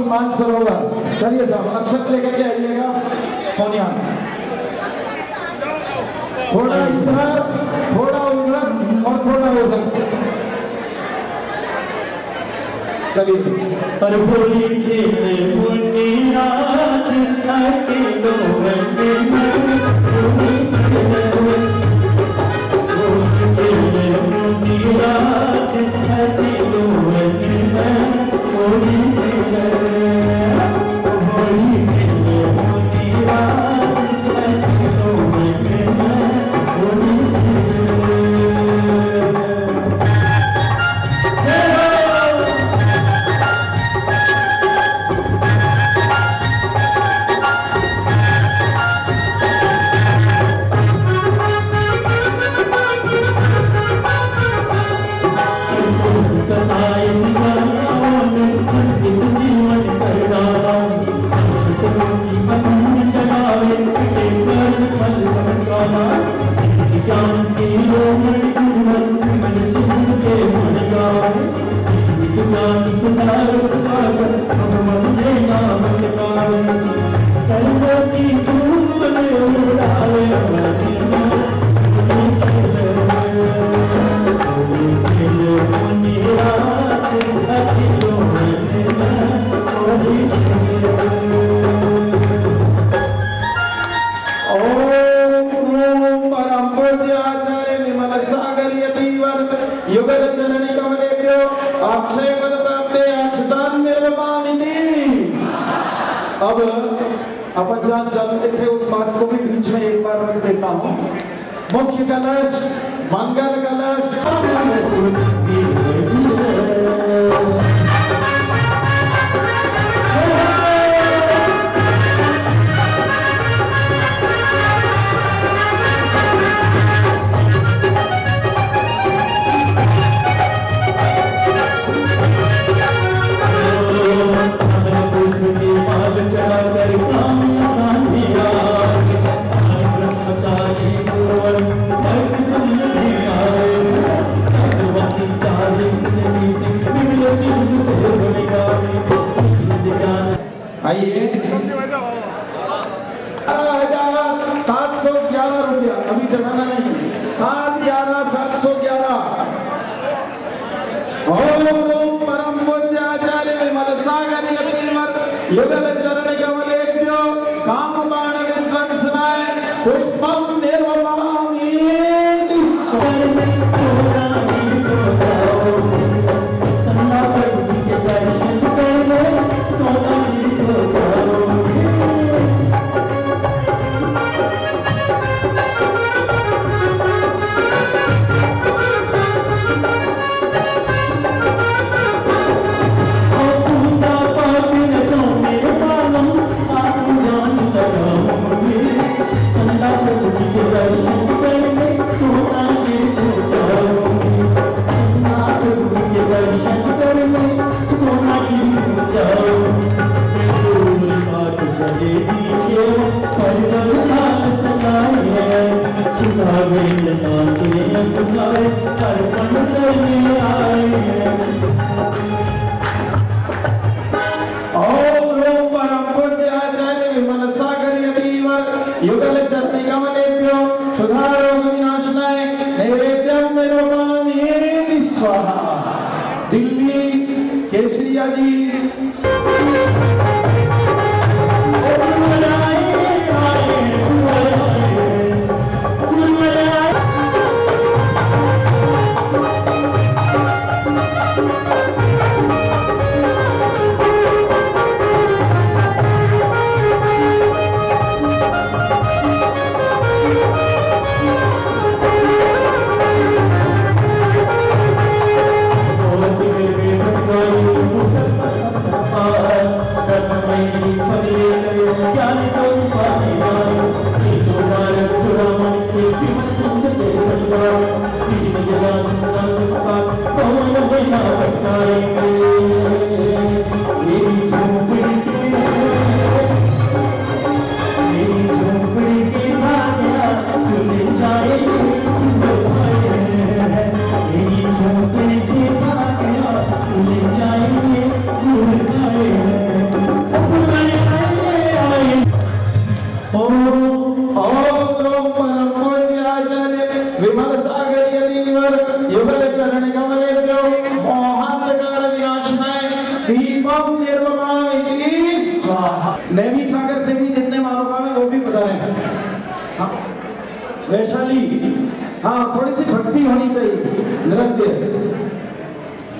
Speaker 5: मानसरोवर चलिए साहब अक्षत लेकर के आइएगा। सोनिया थोड़ा इधर थोड़ा उधर और थोड़ा उधर चलिए।
Speaker 6: पर बोली खेले मुनिराज आके लो बंदे बोली खेले मुनिराज आके लो बंदे बोली खेले
Speaker 5: अब अपन जान जानते थे उस बात को भी बीच में एक बार रख देता हूँ। मुख्य कलश मंगल कलश
Speaker 6: ब्रह्मचारी
Speaker 5: आइए 711 रुपया अभी चढ़ाना नहीं, 711 ओम परम पूज्य आचार्य विमल सागर यतिवर युगल चरण कमलेभ्यो काम बाण विध्वंसनाय पुष्पम निर्वमामि
Speaker 6: चंदा प्रभु के दर्शन करने सोना को जाओ अर्पण करने आए हैं
Speaker 5: ओम परम पूज्य आचार्य विमल सागर यतिवर युगल चरण कमलेभ्यो सुधारोग विनाशनाय नैवेद्यम निर्वमामि स्वाहा। दिल्ली केसरिया जी विमल सागर यतिवर युगल चरण कमलेभ्यो मोहांधकार विनाशनाय दीपम निर्वमामि स्वाहा। नैमी सागर से भी जितने मालूम है वो भी बता रहे हैं। हाँ वैशाली, हाँ थोड़ी सी भक्ति होनी चाहिए, नृत्य,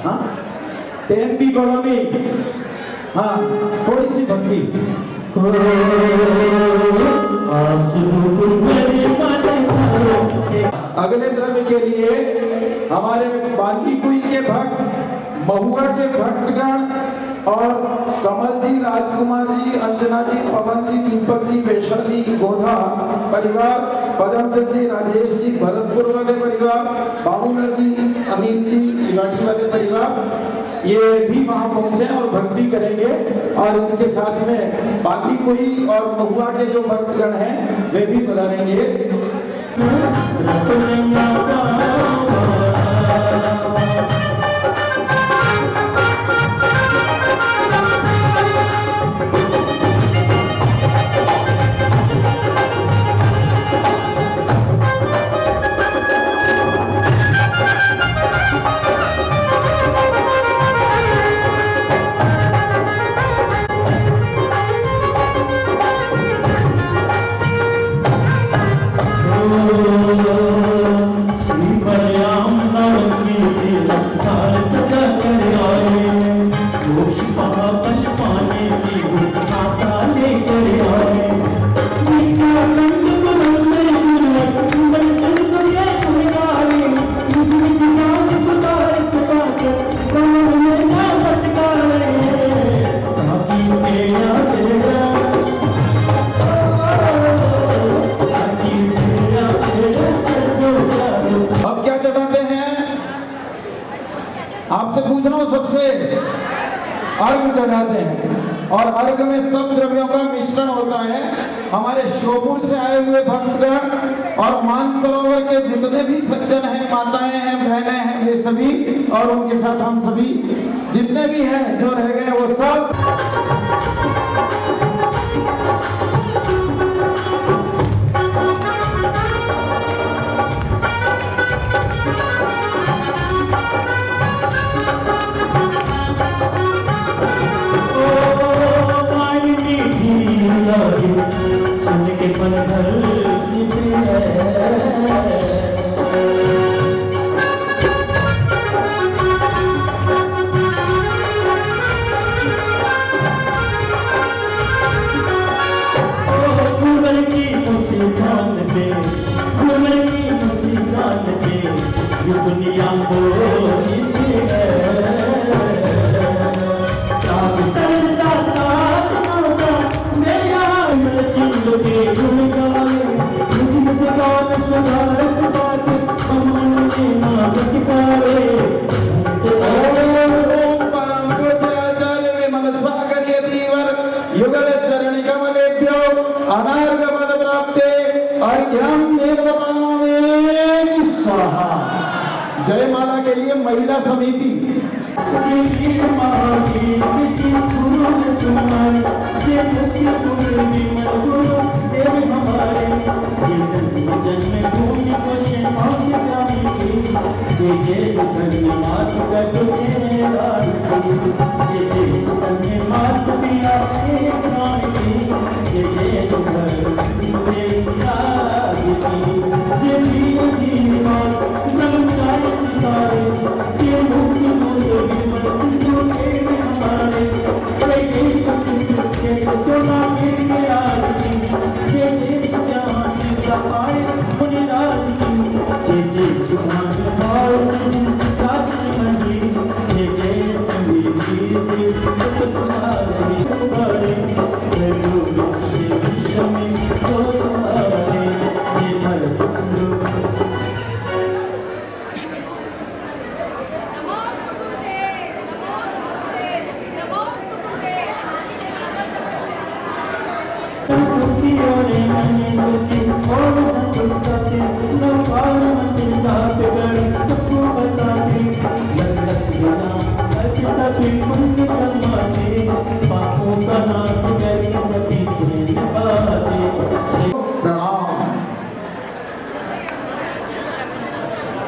Speaker 5: हाँ टेम्पी कॉलोनी, हाँ थोड़ी सी भक्ति। अगले द्रव्य के लिए हमारे बांदीकुई के भक्त, महुआ के भक्तगण और कमल जी, राजकुमार जी, अंजना जी, पवन जी, दीपक जी, वैशाली, गोधा परिवार, पदमचंद जी, राजेश जी, भरतपुर वाले परिवार, बाबूलाल जी, अमीन जी, इवाटी वाले परिवार, ये भी वहां पहुंचे और भक्ति करेंगे। और उनके साथ में बांदीकुई और महुआ के जो भक्तगण हैं वे भी पधारेंगे। आपसे पूछ रहा हूँ, सबसे अर्घ चढ़ाते हैं और अर्घ में सब द्रव्यों का मिश्रण होता है। हमारे श्योपुर से आए हुए भक्तगण और मानसरोवर के जितने भी सज्जन हैं, माताएं हैं, बहनें हैं, वे सभी और उनके साथ हम सभी जितने भी हैं जो रह गए वो सब युगल चरण कमलेभ्यो अनार्गमद प्राप्ते अर्घ्यम निर्वपामि स्वाहा। जयमाला के लिए महिला समिति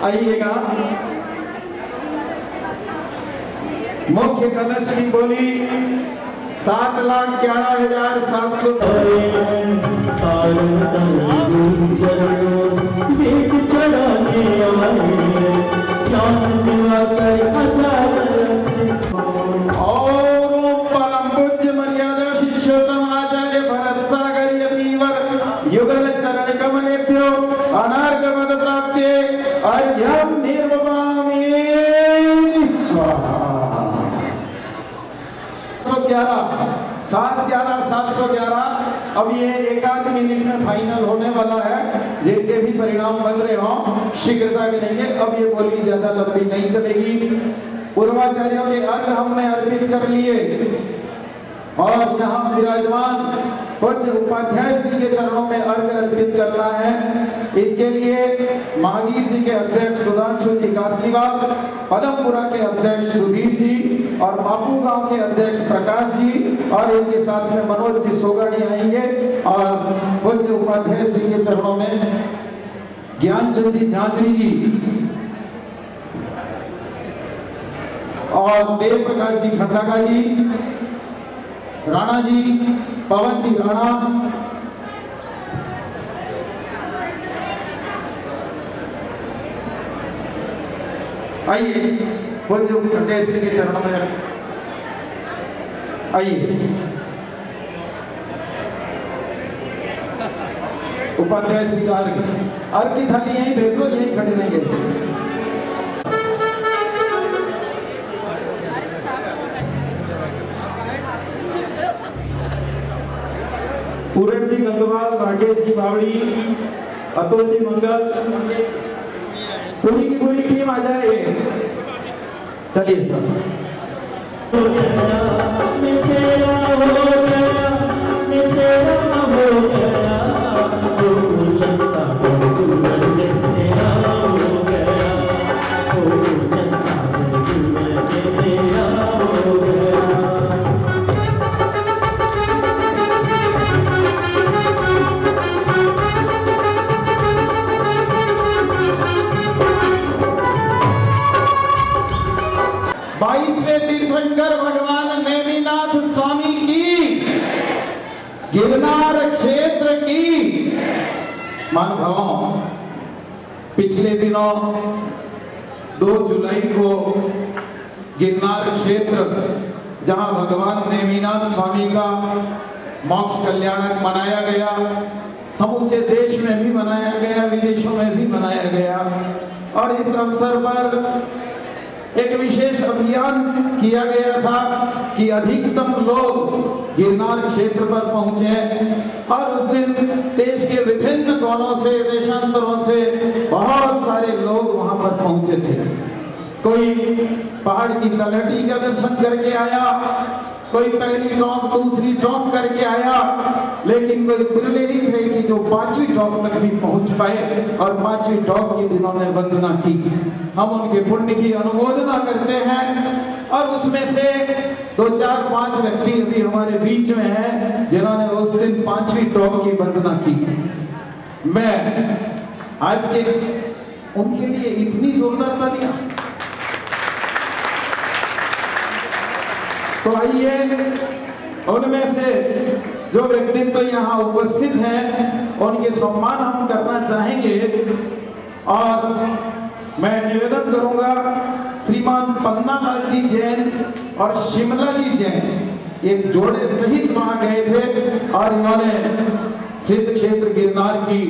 Speaker 5: आइएगा। मुख्य कलश की बोली 7,11,700। और परम पूज्य मर्यादा शिष्योत्तम आचार्य भरत सागर यदीवर युगल चरण कमलेभ्यो अनार्गमद प्राप्ते अर्घ्यम निर्वपामि स्वाहा। 711 अब ये एकाध मिनट में फाइनल होने वाला है, जिनके भी परिणाम बन रहे हों शीघ्रता के लेंगे। अब ये बोली ज्यादा लंबी नहीं चलेगी। पूर्वाचार्यों के अर्घ हमने अर्पित कर लिए और यहाँ विराजमान पूज्य उपाध्याय श्री के चरणों में अर्घ अर्पित करना है। इसके लिए महावीर जी के अध्यक्ष सुधांशु जी कासलीवाल, पदमपुरा के अध्यक्ष सुधीर जी और बापू गांव के अध्यक्ष प्रकाश जी और इनके साथ में मनोज जी सोगाड़ी आएंगे और पूज्य उपाध्याय श्री के चरणों में ज्ञानचंद जी झांचरी जी और देव प्रकाश जी खंडाका जी, राणा जी, पवन जी राणा, आइए पूज्य उपाध्याय श्री के चरणों में आइए। उपाध्याय श्री का अर्घ की थाली यहीं भेज दो, यहीं खड़े रहेंगे। पूरण जी गंगवाल, राकेश जी बावड़ी, अतुल जी मंगल, पूरी की पूरी टीम आ जाए। चलिए सर। तीर्थंकर भगवान नेमिनाथ स्वामी की गिरनार क्षेत्र की महानुभावों, पिछले दिनों 2 जुलाई को गिरनार क्षेत्र जहां भगवान नेमिनाथ स्वामी का मोक्ष कल्याणक मनाया गया, समूचे देश में भी मनाया गया, विदेशों में भी मनाया गया। और इस अवसर पर एक विशेष अभियान किया गया था कि अधिकतम लोग गिरनार क्षेत्र पर पहुंचे और उस दिन देश के विभिन्न कोनों से, देशांतरों से बहुत सारे लोग वहां पर पहुंचे थे। कोई पहाड़ की तलहटी का दर्शन करके आया, कोई पहली टॉप दूसरी टॉप करके आया, लेकिन कोई बिरले ही थे कि जो 5वीं टॉप तक भी पहुंच पाए और 5वीं टॉप की जिन्होंने वंदना की। हम उनके पुण्य की अनुमोदना करते हैं और उसमें से 2 4 5 व्यक्ति अभी हमारे बीच में हैं जिन्होंने उस दिन 5वीं टॉप की वंदना की। मैं आज के उनके लिए इतनी जोरदार तालियां। तो आइए उनमें से जो व्यक्तित्व तो यहाँ उपस्थित हैं उनके सम्मान हम करना चाहेंगे और मैं निवेदन करूंगा श्रीमान पन्नालाल जी जैन और शिमला जी जैन एक जोड़े सहित वहां गए थे और इन्होंने सिद्ध क्षेत्र गिरनार की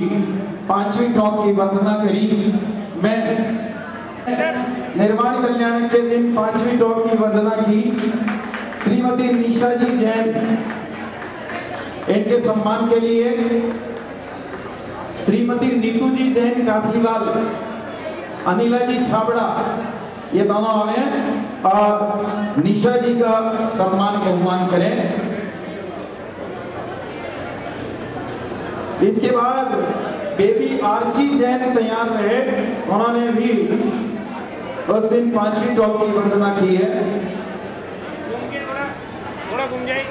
Speaker 5: 5वीं टॉप की वंदना करी। मैं निर्माण कल्याण के दिन 5वीं टॉप की वंदना की। श्रीमती निशा जी जैन, इनके सम्मान के लिए श्रीमती नीतू जी जैन काशीवाल, अनिला जी छाबड़ा, ये दोनों आए और निशा जी का सम्मान बहुमान करें। इसके बाद बेबी आर्ची जैन तैयार रहे, उन्होंने भी उस दिन 5वीं टॉप की वंदना की है।
Speaker 3: थोड़ा घूम जाए।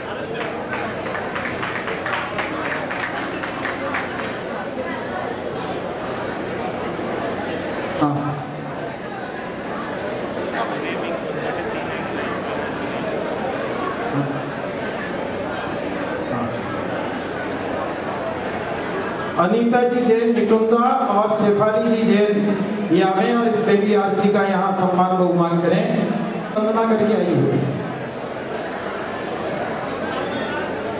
Speaker 5: हाँ। अनीता जी जैन निटुंदा और शेफाली जी जैन यहाँ में और इस बेबी आर्ची का यहाँ सम्मान बहुमान करें। वंदना करके आइए।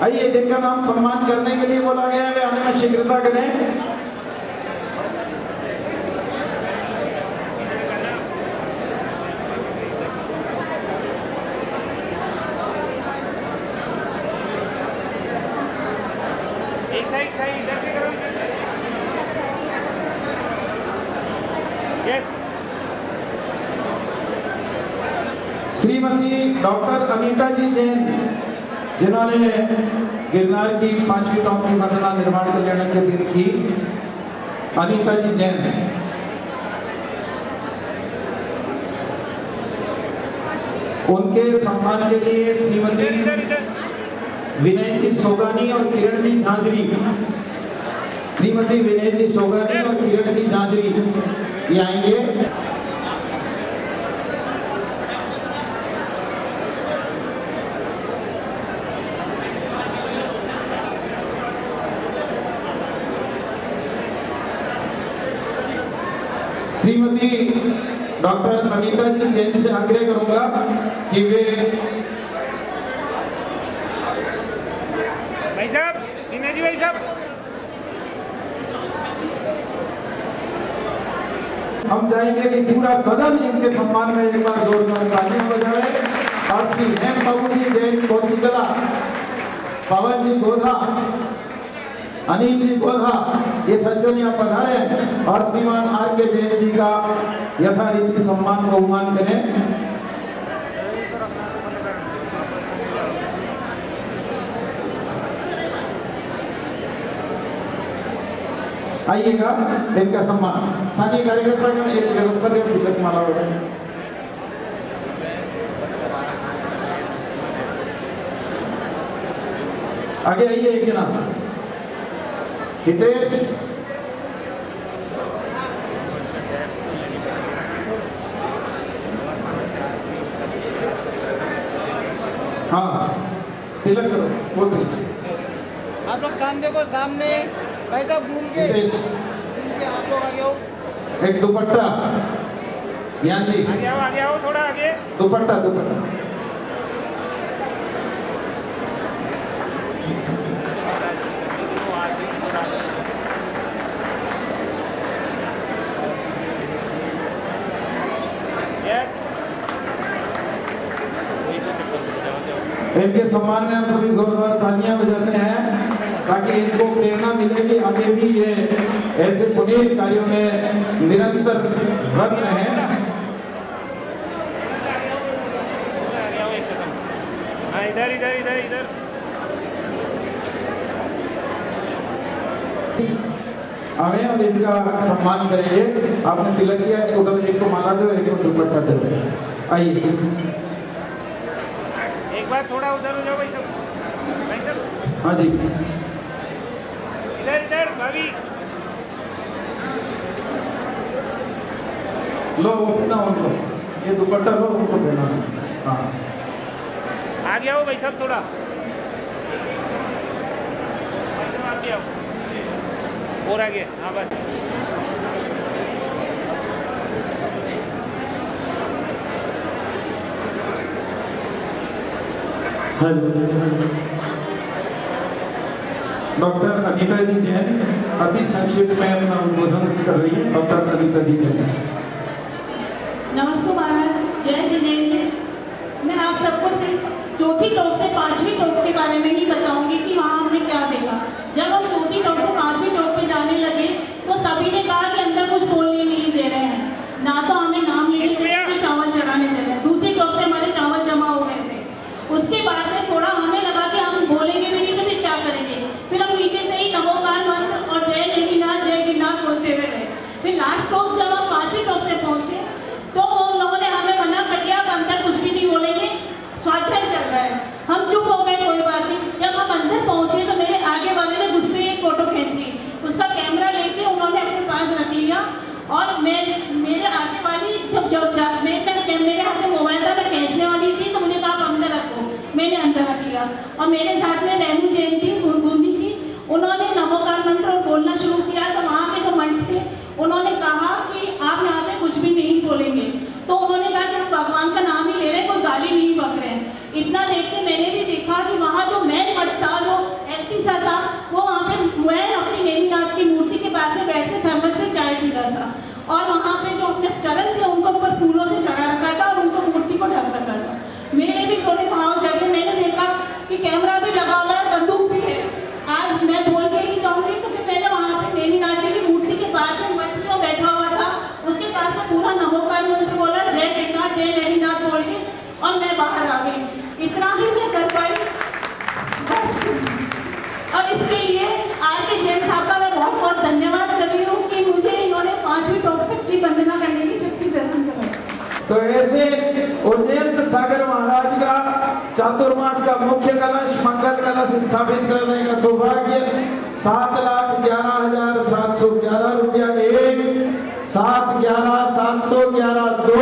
Speaker 5: आइए जिनका नाम सम्मान करने के लिए बोला गया है वे आने में शीघ्रता करें।
Speaker 3: एक साइड इधर से करो। यस।
Speaker 5: श्रीमती डॉक्टर अनीता जी जैन, जिन्होंने गिरनार की 5वीं टॉप की वंदना निर्माण कल्याण के दिन की। अनीता जी जैन, उनके सम्मान के लिए श्रीमती विनय जी सोगानी और किरण जी झांझरी, श्रीमती विनय जी सोगानी और किरण जी झांझरी ये आएंगे। श्रीमती डॉक्टर अनीता जी जैन से आग्रह करूंगा कि वे
Speaker 3: भाई साहब, विनय जी भाई साहब।
Speaker 5: हम चाहेंगे कि पूरा सदन इनके सम्मान में एक बार जोरदार तालियां बजाए। और श्री हेम बाबू जी जैन कौशिकला, पवन जी गोधा, अनिल जी गोधा, ये सज्जन यहाँ पधारे और श्रीमान आर के जैन जी का यथारीति सम्मान बहुमान करें। आइएगा, इनका सम्मान स्थानीय कार्यकर्ता गण एक व्यवस्था दे तिलक माला वगैरह। आगे आइए एक जना हितेश, हाँ तिलक करो, वो तिलक।
Speaker 4: आप लोग काम देखो सामने, भाई साहब घूम के
Speaker 5: हितेश,
Speaker 4: आप लोग आगे हो।
Speaker 5: एक दुपट्टा, ज्ञान जी
Speaker 3: आगे आओ थोड़ा आगे।
Speaker 5: दुपट्टा दुपट्टा। इनके सम्मान में हम सभी जोरदार तालियां बजाते हैं ताकि इनको प्रेरणा मिले कि आगे भी ये ऐसे पुनीत कार्यों में निरंतर रत रहें।
Speaker 3: इधर इधर इधर इधर
Speaker 5: हमें और इनका सम्मान करेंगे। आपने तिलक किया, उधर एक को माला दो, एक को दुपट्टा दे दो। आइए
Speaker 3: एक बार थोड़ा उधर हो जाओ भाई सब।
Speaker 5: हाँ जी,
Speaker 3: इधर इधर भाभी
Speaker 5: लो वो पहना उनको, ये दुपट्टा लो उनको पहना। हाँ
Speaker 3: आगे आओ भाई सब थोड़ा भाई सब आगे आओ और आगे। हाँ बस
Speaker 5: डॉक्टर अनीता जी जैन अति संक्षिप्त में अपना उद्बोधन कर रही है। डॉक्टर अनीता जी जैन।
Speaker 8: नमस्ते महाराज, जय जिनेन्द्र। मैं आप सबको सिर्फ चौथी टोक से पांचवी टोक के बारे में ही बताऊंगी कि वहाँ हमने क्या देखा। जब हम चौथी टोक से पांचवी टोक पे जाने लगे तो सभी ने कहा कि अंदर कुछ बोलने नहीं दे रहे हैं, ना तो हमें नाम लेने दे रहे हैं, चावल चढ़ाने दे रहे हैं। दूसरी टोक पे हमारे चावल जमा हो गए थे। उसके बाद में थोड़ा हमें लगा कि हम बोलेंगे भी नहीं तो फिर क्या करेंगे। फिर हम नीचे से ही नमोकार मंत्र और जय नेमिनाथ जय गिरनाथ बोलते हुए गए। फिर लास्ट टोक जब हम पांचवी टोक पे पहुंचे तो उन लोगों ने हमें मना कर दिया कि अंदर कुछ भी नहीं बोलेंगे, स्वाध्याय चल रहा है। हम चुप हो गए, कोई बात नहीं। जब हम अंदर पहुंचे तो मेरे आगे वाले ने घुसते ही एक फोटो खींच ली। उसका कैमरा लेके उन्होंने अपने पास रख लिया और मेरे आगे वाली मेरे हाथ में मोबाइल था, मैं खींचने वाली थी तो मुझे कहा आप अंदर रखो। मैंने अंदर रख लिया और मेरे साथ में रेणु जैन थी, बूंदी थी। उन्होंने नमोकार मंत्र और बोलना शुरू किया तो वहाँ के जो मंत्र थे उन्होंने कहा कि आप यहाँ पे कुछ भी नहीं बोलेंगे। तो उन्होंने कहा कि हम भगवान का नाम ही ले रहे हैं, कोई गाली नहीं बक रहे हैं। इतना देख के मैंने भी देखा कि वहाँ जो मैन मठ था, जो व्यक्ति सा था, वो वहाँ पे मैं अपनी नेमिनाथ की मूर्ति के पास में बैठ के थर्मस से चाय पी रहा था और वहाँ पे जो अपने चरण थे उनको ऊपर फूलों से चढ़ा रखा था और उनको मूर्ति को ढक रखा था। मेरे भी थोड़े भाव जगे। मैंने देखा कि कैमरा भी लगा हुआ है, बंदूक भी है। आज मैं बोल के ही जाऊँगी तो फिर मैंने वहाँ पे नेमिनाथ जी की मूर्ति के पास में मठ में बैठा हुआ था, उसके पास में पूरा नमोकार मंत्र बोला, जय गिरनाथ जय नेमिनाथ बोल के, और मैं बाहर आ गई। इतना ही मैं कर पाई बस। और इसके लिए आर.के. जैन साहब का मैं बहुत बहुत धन्यवाद कर रही हूँ कि मुझे इन्होंने पांचवी टोक तक की वंदना करने की शक्ति प्रदान कराई।
Speaker 5: तो ऐसे उज्जैन सागर महाराज का चातुर्मास का मुख्य कलश मंगल कलश स्थापित करने का सौभाग्य 7,11,711 रुपया 1, 7,11,711 2,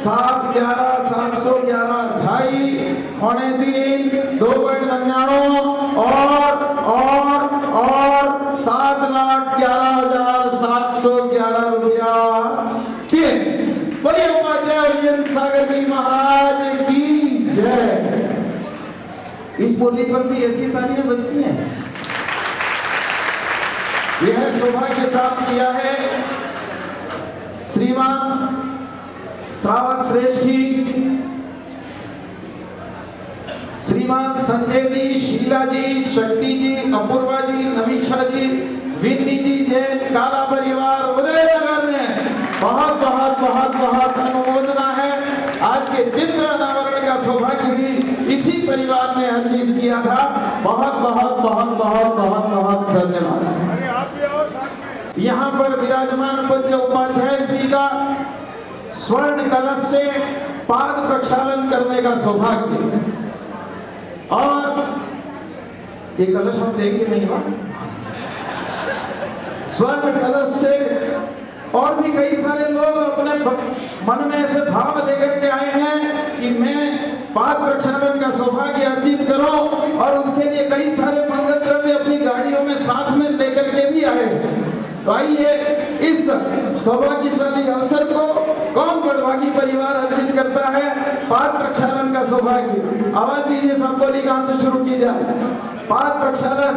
Speaker 5: 7,11,711 2.5, 3, 2.99 और 7,11,711 रुपया 3। बड़े उपाध्याय उज्जैन सागर जी महाराज की जय। इस मुरली पर भी ऐसी तालियां बजती हैं। यह सौभाग्य प्राप्त किया है श्रीमान श्रावक श्रेष्ठी, श्रीमान संजय जी, शीला जी, शक्ति जी, अपूर्वा जी, नमीशा जी, विन्नी जी जैन काला परिवार उदयनगर में बहुत बहुत बहुत बहुत अनुमोदना है। आज के चित्र अनावरण का सौभाग्य भी इसी परिवार ने अर्जित किया था। बहुत बहुत बहुत बहुत बहुत बहुत धन्यवाद। यहाँ पर विराजमान पूज्य उपाध्याय श्री का स्वर्ण कलश से पाद प्रक्षालन करने का सौभाग्य, और ये कलश हम देंगे नहीं हुआ स्वर्ण कलश से। और भी कई सारे लोग अपने मन में ऐसे भाव लेकर के आए हैं कि मैं पाद प्रक्षालन का सौभाग्य अर्जित करूं, और उसके लिए कई सारे मंगल द्रव्य अपनी गाड़ियों में साथ में लेकर के भी आए। तो आइए इस सौभाग्यशाली अवसर को कौन बड़भागी परिवार अर्जित करता है पाद प्रक्षालन का सौभाग्य। आवाज दीजिए सब, बोली कहां से शुरू की जाए। पाद प्रक्षालन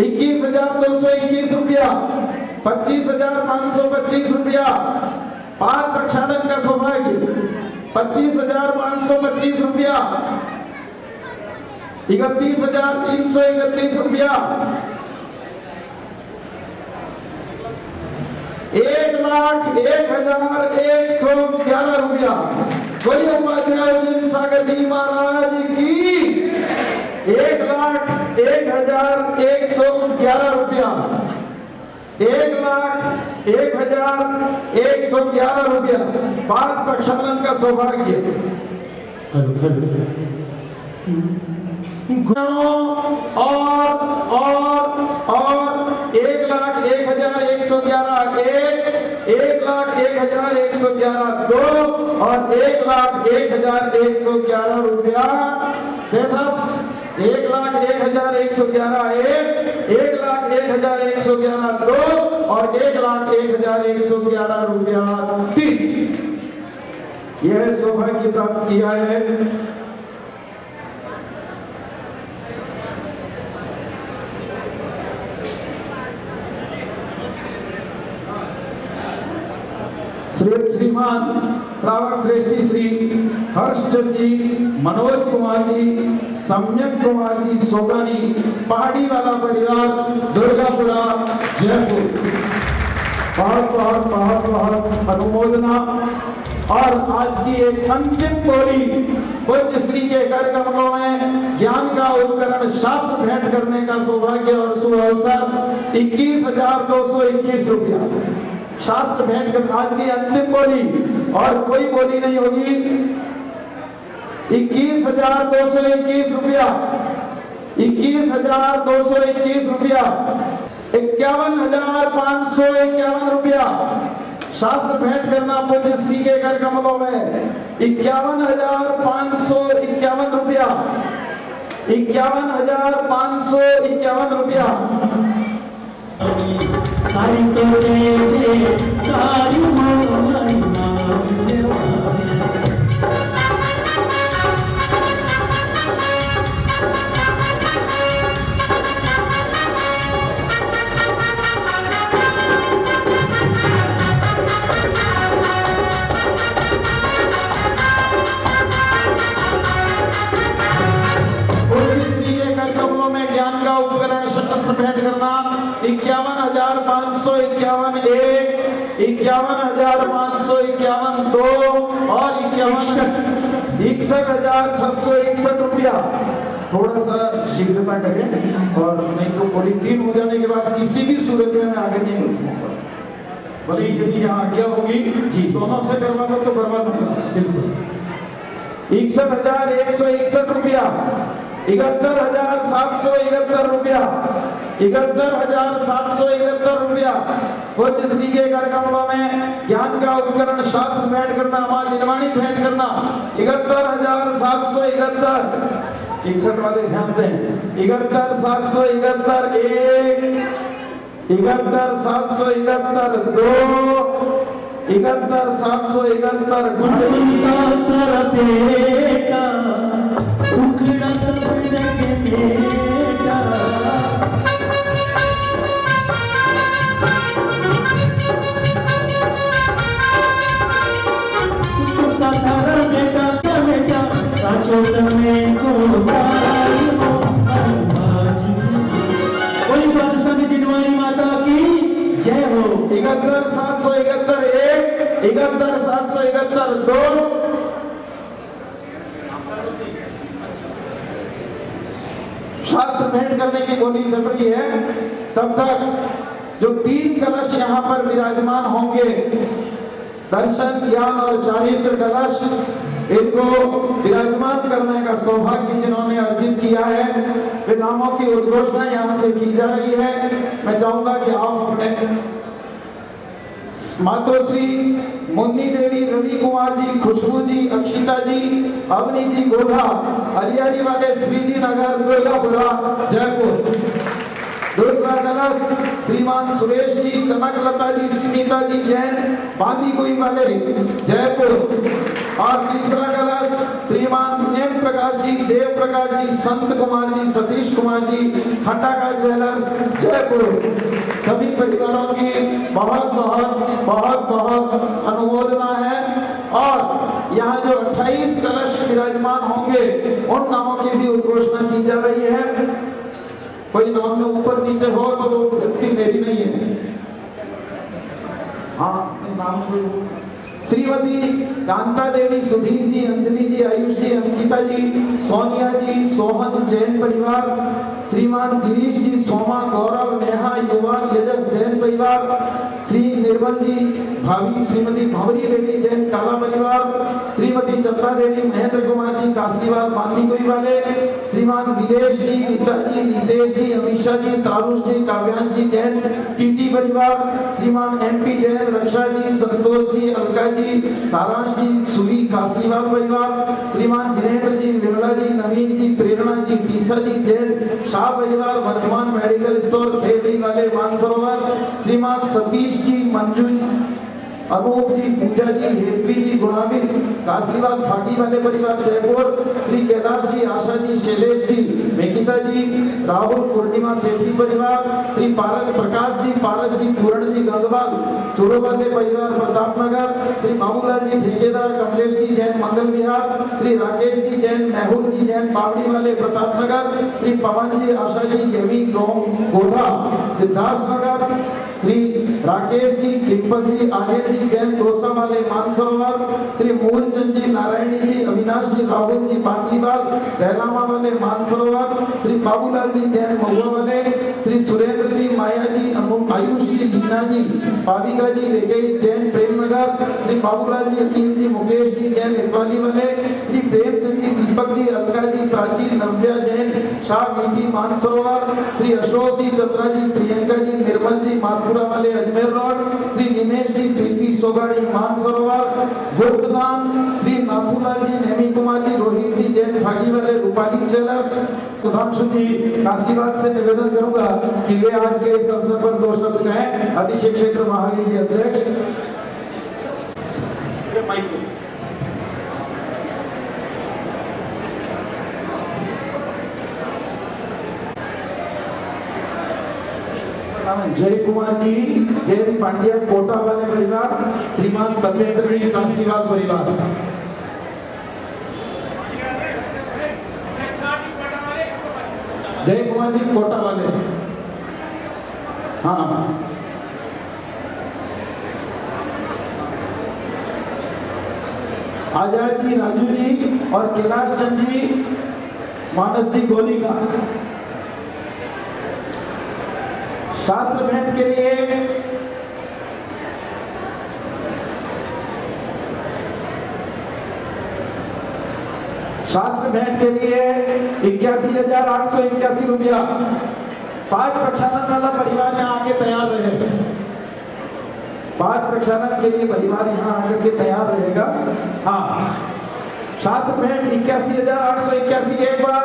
Speaker 5: 21,221 रुपया, 25,525 रुपया। पाद प्रक्षालन का सौभाग्य 25,525 रुपया, 31,331 रुपया, 1,01,111 रुपया। बोलिए उपाध्याय उज्जैन सागर जी महाराज की। 1,01,111 रुपया। 1,01,111 रुपया। पाद प्रक्षालन का सौभाग्य। और 1,01,111 1,01,111 2 और 1,01,111 रुपया। 1,01,111 1,01,111 2 और 1,01,111 रुपया 3। यह सौभाग्य प्राप्त किया है श्रीमान श्रावक श्रेष्ठी श्री हर्षचंद जी, मनोज कुमार जी, सम्यक कुमार जी सोगानी, पहाड़ी वाला परिवार, दुर्गापुरा, जयपुर। बहुत बहुत बहुत बहुत अनुमोदना। और आज की एक अंतिम बोली पूज्य श्री के कर कमलों में ज्ञान का उपकरण शास्त्र भेंट करने का सौभाग्य और शुभ अवसर 21,221 रुपया शास्त्र भेंट कर। आज की अंतिम बोली और कोई बोली नहीं होगी। 21,221 रुपया 21,221 रुपया 51,551 रुपया शास्त्र भेंट करना पूज्य श्री के कर कमलों में। 51,551 रुपया 51,551 रुपया।
Speaker 6: तारी तो जे तारी मोहनी
Speaker 5: ज्ञान का उपकरण शास्त्र भेंट करना 51,551 1 51,551 2 और 61,661 रुपया। थोड़ा सा शीघ्रता करें और नहीं तो पूरी 3 हो जाने के बाद किसी भी सूरत में मैं आगे नहीं बढ़ूंगा। भले यदि यहाँ आज्ञा होगी जी दोनों से करवा दो तो करवा दूंगा। 61,161 रुपया 71,771 रुपया 71,771 रुपया। पूज्य श्री के कर कमलों में ज्ञान का उपकरण शास्त्र भेंट करना, मां जिनवाणी भेंट करना 71,771। 61 वाले ध्यान दें। 71,771 1 71,771 2 71,771
Speaker 6: बेटा उखड़ा सब जग बेटा साधारण बेटा बेटा राजो समय को कोई बात संग जिनवानी माता की जय हो।
Speaker 5: 71,771 1 71,771 2 शास्त्र भेंट करने की बोली चल रही है। तब तक जो 3 कलश यहाँ पर विराजमान होंगे, दर्शन ज्ञान और चारित्र कलश, इनको विराजमान करने का सौभाग्य जिन्होंने अर्जित किया है, वे नामों की उद्घोषणा यहाँ से की जा रही है। मैं चाहूंगा कि आप अपने मातोश्री मुन्नी देवी, रवि कुमार जी, खुशबू जी, अक्षिता जी, अवनी जी गोधा, हरियारी वाले श्रीजी नगर, दुर्गापुरा, जयपुर। दूसरा कलश श्रीमान सुरेश जी, कनकलता जी, स्मिता जी जैन, बांदीकुई वाले, जयपुर। और तीसरा कलश श्रीमान एम प्रकाश जी, देव प्रकाश जी, संत कुमार जी, सतीश कुमार जी, खंडाका ज्वेलर्स, जयपुर। सभी परिवारों की बहुत बहुत बहुत बहुत अनुमोदना है। और यहाँ जो 28 कलश विराजमान होंगे, उन नामों की भी उद्घोषणा की जा रही है। कोई नाम में ऊपर नीचे हो तो वो गलती मेरी नहीं है। नाम को श्रीमती कांता देवी, सुधीर जी, अंजलि जी, आयुष जी, अंकिता जी, सोनिया जी, सोहन जैन परिवार, श्रीमान गिरीश जी, सोमा, गौरव, नेहा, युवान, यजस जैन परिवार, श्री निर्मल जी, भाभी श्रीमती भंवरी देवी जैन काला परिवार, श्रीमती चंद्रा देवी, महेंद्र कुमार जी, कासलीवाल पांडीकुई वाले, श्रीमान विदेश जी, गीता जी, नितेश जी, अमीशा जी, तारुष जी, काव्यांश जी जैन टीटी परिवार, श्रीमान एमपी जैन, रक्षा जी, संतोष जी, अलका जी, सारांश जी, सुवी कासलीवाल परिवार, श्रीमान जिनेंद्र जी, विमला जी, नवीन जी, प्रेरणा जी, टीसा जी जैन शाह परिवार, वर्धमान मेडिकल स्टोर खेड़ी वाले मानसरोवर, श्रीमान सतीश जी, मंजू जी, अनूप जी, पूजा जी, हेतवी जी, गुणावीर कासलीवाल फाटी वाले परिवार जयपुर, श्री कैलाश जी, आशा जी, शैलेश जी, मेकिता जी, राहुल पूर्णिमा सेठी परिवार, श्री पारक प्रकाश जी, पारस जी, पूर्ण जी, गंगवाल चोरो वाले परिवार प्रतापनगर, श्री बाबूलाल जी ठेकेदार, कमलेश जी जैन मंगल विहार, श्री राकेश जी जैन, मेहुल जी जैन पावड़ी वाले प्रतापनगर, श्री पवन जी, आशा जी, गेमी गोधा सिद्धार्थ नगर, श्री राकेश जी, डिम्पल जी, आहिर जी जैन तोसा वाले मानसरोवर, श्री मूलचंद जी, नारायणी जी, अविनाश जी, राहुल जी, पाटलीवाल रहलामा वाले मानसरोवर, श्री बाबूलाल जी जैन महुआ वाले, श्री सुरेंद्र जी, माया जी, आयुष जी, लीना जी, पाविका जी, रेगई जैन प्रेमनगर, श्री बाबूलाल जी, अकील जी, मुकेश जी जैन इकबाली वाले, श्री प्रेमचंद जी, दीपक जी, अलका जी, प्राची, नव्या जैन शाह मीठी मानसरोवर, श्री अशोक जी, चंद्रा जी, प्रियंका जी, निर्मल जी, मालपुरा वाले अजमेर रोड, श्री दिनेश जी, प्रीति सोगाड़ी मानसरोवर, गुप्तदान श्री नाथूलाल जी, नेमी कुमार जी, रोहित जी जैन फागी वाले रूपाली ज्वेलर्स, सुधांशु जी काशीबाग से निवेदन करूंगा कि वे आज के इस अवसर पर 2 शब्द कहें। अतिशय क्षेत्र महावीर जी अध्यक्ष। जय कुमार जी, जय पांड्या कोटा वाले परिवार, श्रीमान सत्येंद्र जी काशीबाग परिवार। जय कुमार जी कोटा वाले, हाँ आजाद जी, राजू जी और कैलाश चंद जी, मानस जी गोली का। शास्त्र भेंट के लिए लिए 81,881 रुपया। 5 प्रक्षालन वाला परिवार यहाँ आके तैयार रहे। 5 प्रक्षालन के लिए परिवार यहाँ आकर के तैयार रहेगा। हाँ, शास्त्र भेंट 81,881। एक बार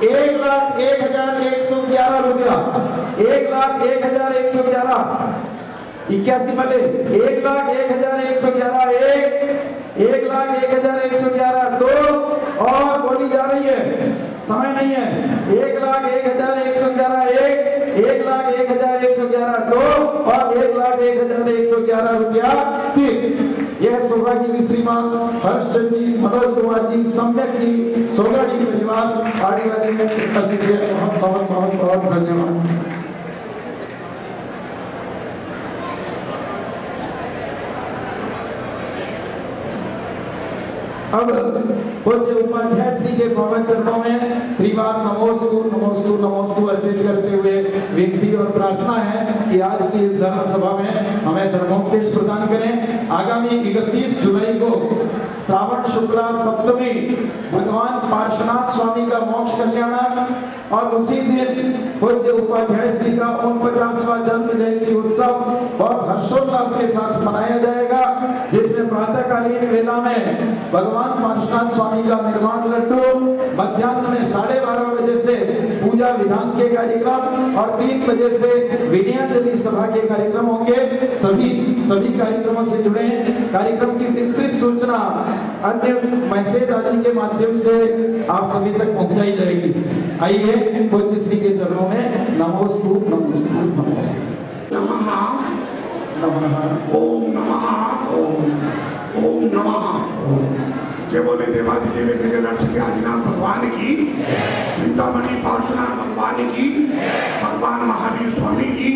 Speaker 5: 1,01,111 रुपया। 1,01,111। 81 वाले 1,01,111। 1,01,111। 2 और बोली जा रही है, समय नहीं है। 1,01,111। 1,01,111। 2 और 1,01,111 रुपया। 3 यह सौभाग्य श्रीमान हर्षचंद जी, मनोज कुमार जी, सम्यक जी, सोगाड़ी परिवार आदिवासी में बहुत बहुत बहुत बहुत धन्यवाद। अब पूज्य उपाध्याय श्री के पावन चरणों में त्रिवार नमोस्तु नमोस्तु नमोस्तु अर्पित करते हुए विनती और प्रार्थना है कि आज की इस धर्म सभा में हमें धर्मोपदेश प्रदान करें। आगामी 31 जुलाई को श्रावण शुक्ला सप्तमी भगवान पार्श्वनाथ स्वामी का मोक्ष कल्याणक और उसी दिन पूज्य उपाध्याय श्री का 49वां जन्म जयंती उत्सव बहुत हर्षोल्लास के साथ मनाया जाएगा, जिसमें प्रातःकालीन वेला में भगवान पार्श्वनाथ स्वामी का निर्माण लड्डू, मध्याह्न में 12:30 बजे से पूजा विधान के कार्यक्रम और 3 बजे से विनयाजलि सभा के कार्यक्रम होंगे। सभी कार्यक्रमों से जुड़े हैं। कार्यक्रम की विस्तृत सूचना अन्य मैसेज आदि के माध्यम से आप सभी तक पहुंचाई जाएगी। आइए पूज्य श्री के चरणों में नमोस्तु नमोस्तु नमोस्तु
Speaker 9: नमः
Speaker 5: नमः
Speaker 9: ओम नमः ओम नमः। जय बोले देवाधिदेव जगन्नाथ के आदिनाथ भगवान की, चिंतामणि पार्श्वनाथ भगवान की, भगवान महावीर स्वामी की,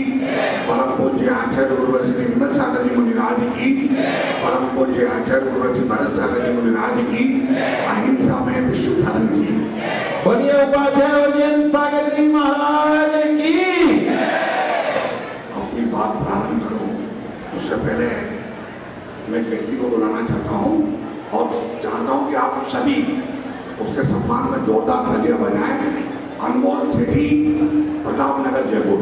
Speaker 9: परम पूज्य आचार्य गुरुवर श्री विमल सागर जी मुनिराज की, आचार्य गुरु जी भरत सागर जी मुनिराज की अहिंसा में विश्व धर्म की।
Speaker 5: बोलिए उपाध्याय उज्जैन सागर जी महाराज की।
Speaker 9: अपनी बात प्रारंभ करूं उससे पहले मैं एक व्यक्ति को बुलाना चाहता हूं और चाहता हूं कि आप सभी उसके सम्मान में जोरदार तालियां बजाएं। अनमोल सेठी, प्रतापनगर, जयपुर।